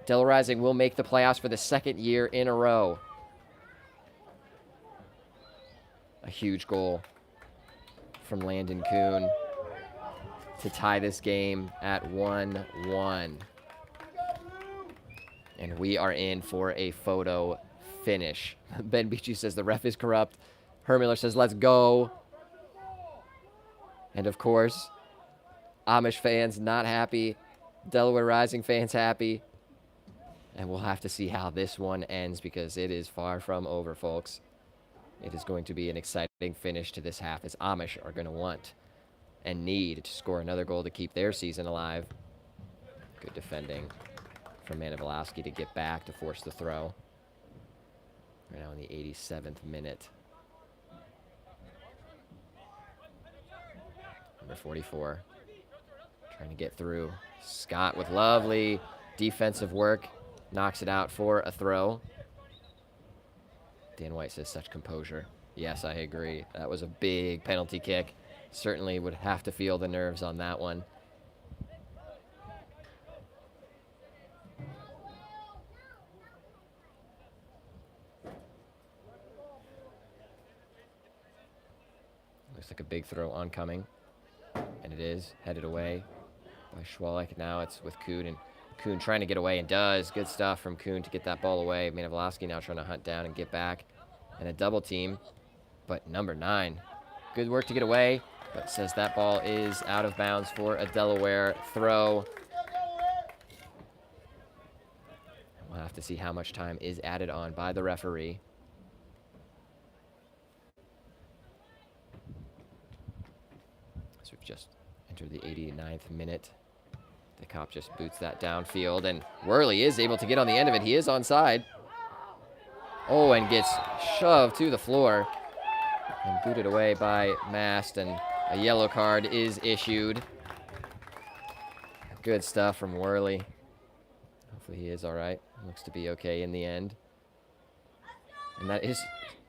Delaware Rising will make the playoffs for the second year in a row. A huge goal from Landon Kuhn to tie this game at 1-1. And we are in for a photo finish. Ben Beachy says the ref is corrupt. Hermiller says, let's go. And of course, Amish fans not happy. Delaware Rising fans happy. And we'll have to see how this one ends because it is far from over, folks. It is going to be an exciting finish to this half as Amish are going to want and need to score another goal to keep their season alive. Good defending from Manivalowski to get back to force the throw. We're now in the 87th minute. Number 44 trying to get through. Scott with lovely defensive work. Knocks it out for a throw. Dan White says such composure. Yes, I agree. That was a big penalty kick. Certainly would have to feel the nerves on that one. Looks like a big throw oncoming. And it is headed away by Schwalek. Now it's with Kuhn, and Kuhn trying to get away and does. Good stuff from Kuhn to get that ball away. Manivalowski now trying to hunt down and get back. And a double team. But number 9. Good work to get away. But says that ball is out of bounds for a Delaware throw. We'll have to see how much time is added on by the referee. So we've just entered the 89th minute. The cop just boots that downfield, and Worley is able to get on the end of it. He is onside. Oh, and gets shoved to the floor and booted away by Mast, and a yellow card is issued. Good stuff from Worley. Hopefully he is all right. Looks to be okay in the end. And that is,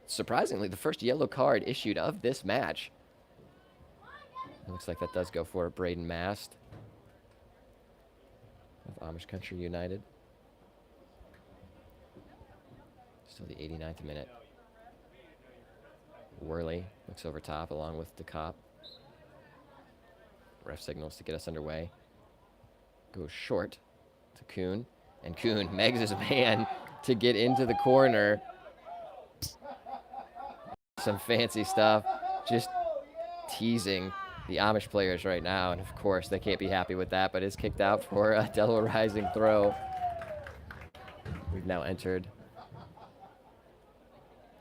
surprisingly, the first yellow card issued of this match. It looks like that does go for Braden Mast of Amish Country United. Still the 89th minute. Worley looks over top along with the cop. Ref signals to get us underway. Goes short to Kuhn. And Kuhn megs his man to get into the corner. Some fancy stuff. Just teasing the Amish players right now. And of course, they can't be happy with that, but it's kicked out for a Delaware Rising throw. We've now entered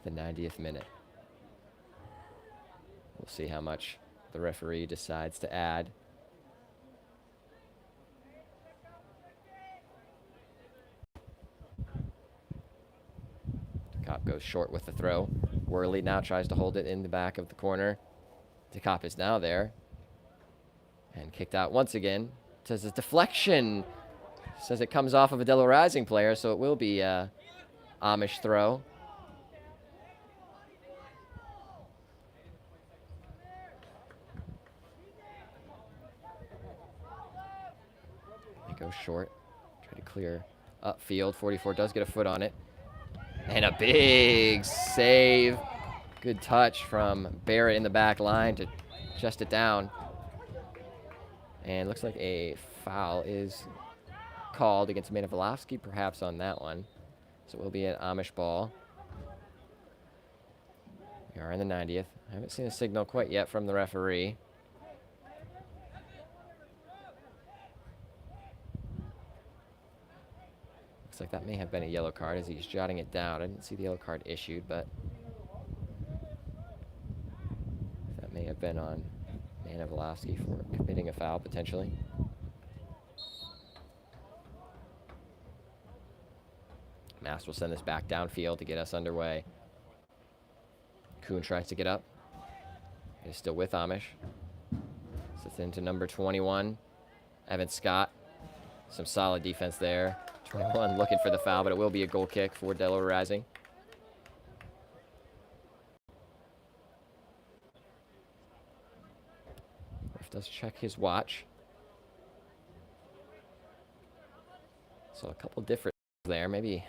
the 90th minute. We'll see how much the referee decides to add. Cop goes short with the throw. Worley now tries to hold it in the back of the corner. DeCop is now there. And kicked out once again. Says a deflection. Says it comes off of a Delaware Rising player, so it will be a Amish throw. It goes short. Try to clear upfield. 44 does get a foot on it. And a big save. Good touch from Barrett in the back line to just it down. And looks like a foul is called against Manivalowski, perhaps on that one. So it will be an Amish ball. We are in the 90th. I haven't seen a signal quite yet from the referee. Looks like that may have been a yellow card as he's jotting it down. I didn't see the yellow card issued, but that may have been on Manivalowski for committing a foul, potentially. Mast will send this back downfield to get us underway. Kuhn tries to get up. He's still with Amish. Sits into number 21, Evan Scott. Some solid defense there. 21 looking for the foul, but it will be a goal kick for Delaware Rising. Ref does check his watch. So a couple different there. Maybe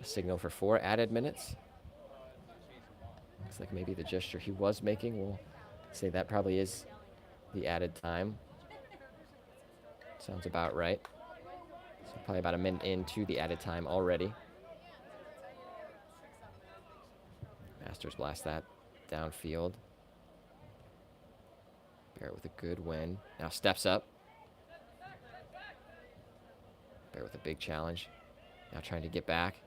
a signal for 4 added minutes. Looks like maybe the gesture he was making, we'll say that probably is the added time. Sounds about right. So probably about a minute into the added time already. Masters blast that downfield. Barrett with a good win. Now steps up. Barrett with a big challenge. Now trying to get back.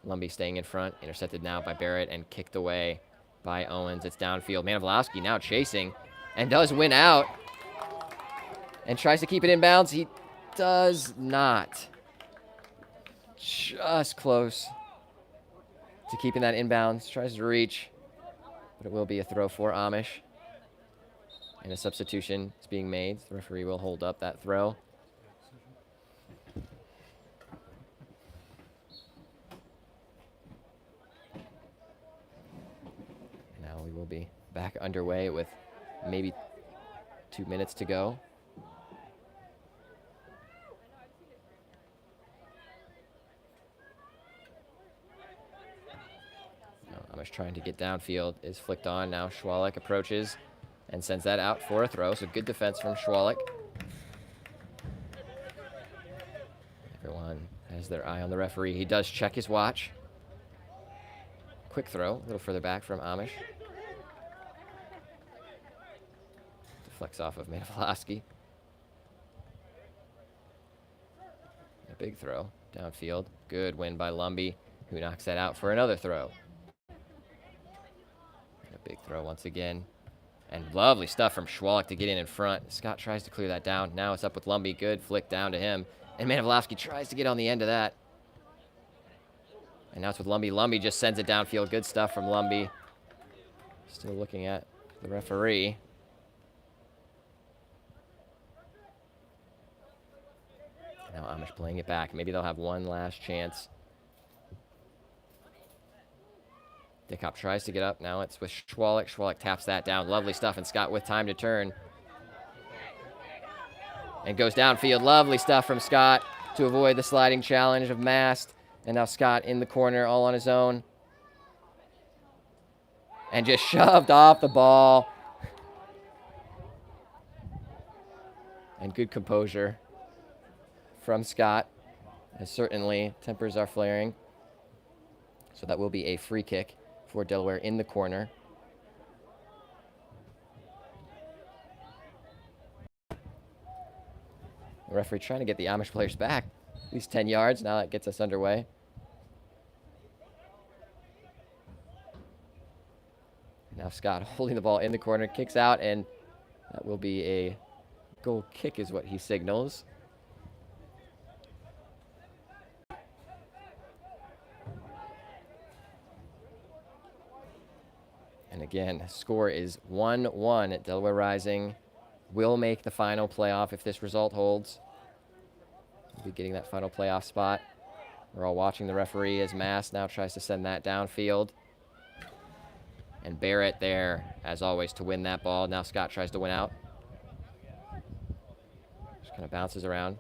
Lumby staying in front. Intercepted now by Barrett and kicked away by Owens. It's downfield. Manavlowski now chasing and does win out. And tries to keep it in bounds. He does not. Just close to keeping that inbounds. Tries to reach, but it will be a throw for Amish. And a substitution is being made. The referee will hold up that throw. Now we will be back underway with maybe 2 minutes to go. Amish trying to get downfield is flicked on. Now Schwalik approaches and sends that out for a throw. So good defense from Schwalik. Everyone has their eye on the referee. He does check his watch. Quick throw, a little further back from Amish. Deflects off of Manavlowski. A big throw downfield. Good win by Lumby, who knocks that out for another throw. And a big throw once again. And lovely stuff from Schwalik to get in front. Scott tries to clear that down. Now it's up with Lumby. Good flick down to him. And Manavlowski tries to get on the end of that. And now it's with Lumby. Lumby just sends it downfield. Good stuff from Lumby. Still looking at the referee. Now Amish playing it back. Maybe they'll have one last chance. Dickop tries to get up. Now it's with Schwalik. Schwalik taps that down. Lovely stuff. And Scott with time to turn. And goes downfield. Lovely stuff from Scott to avoid the sliding challenge of Mast. And now Scott in the corner all on his own. And just shoved off the ball. And good composure from Scott, as certainly tempers are flaring. So that will be a free kick for Delaware in the corner. The referee trying to get the Amish players back. At least 10 yards. Now that gets us underway. Now Scott holding the ball in the corner, kicks out, and that will be a goal kick is what he signals. And again, score is 1-1. Delaware Rising will make the final playoff if this result holds. We'll be getting that final playoff spot. We're all watching the referee as Mass now tries to send that downfield. And Barrett there, as always, to win that ball. Now Scott tries to win out. Just kind of bounces around.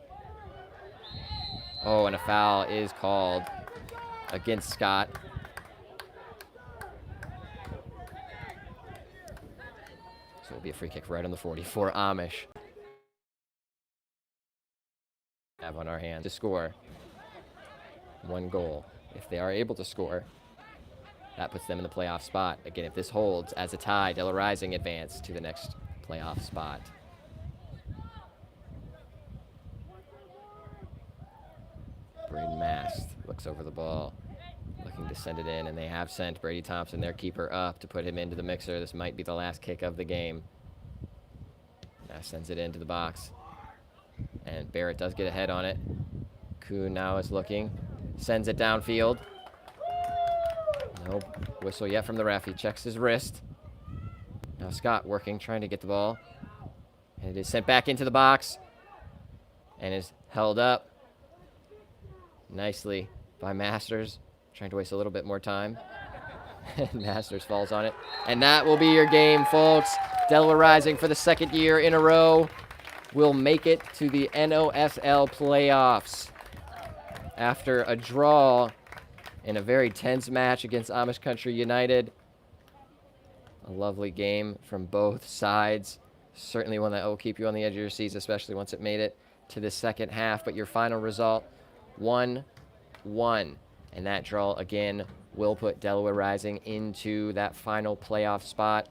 Oh, and a foul is called against Scott. So it'll be a free kick right on the 40 for Amish. Have on our hands to score one goal. If they are able to score, that puts them in the playoff spot. Again, if this holds as a tie, Delaware Rising advance to the next playoff spot. Braden Mast looks over the ball, looking to send it in, and they have sent Brady Thompson, their keeper, up to put him into the mixer. This might be the last kick of the game. Mast sends it into the box, and Barrett does get a head on it. Kuhn now is looking, sends it downfield. No whistle yet from the ref. He checks his wrist. Now Scott working, trying to get the ball. And it is sent back into the box and is held up nicely by Masters, trying to waste a little bit more time. And Masters falls on it. And that will be your game, folks. Delaware Rising, for the second year in a row, will make it to the NOSL playoffs after a draw in a very tense match against Amish Country United. A lovely game from both sides. Certainly one that will keep you on the edge of your seats, especially once it made it to the second half. But your final result, 1-1. And that draw, again, will put Delaware Rising into that final playoff spot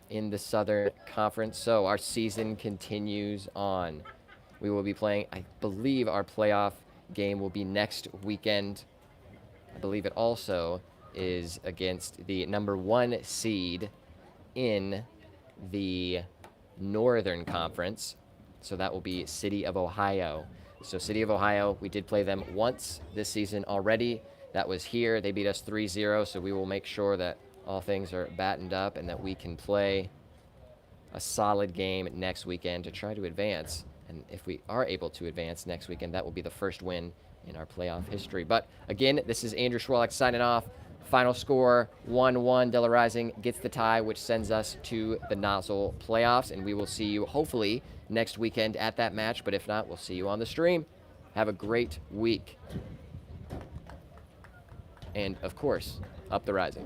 in the Southern Conference. So our season continues on. We will be playing, I believe our playoff game will be next weekend I believe it also is against the number 1 seed in the Northern Conference. So that will be City of Ohio. So City of Ohio, we did play them once this season already. That was here. They beat us 3-0, so we will make sure that all things are battened up and that we can play a solid game next weekend to try to advance. And if we are able to advance next weekend, that will be the first win in our playoff history. But again, this is Andrew Schwalek signing off. Final score 1-1. Delaware Rising gets the tie, which sends us to the Nozzle playoffs. And we will see you hopefully next weekend at that match. But if not, we'll see you on the stream. Have a great week. And of course, up the Rising.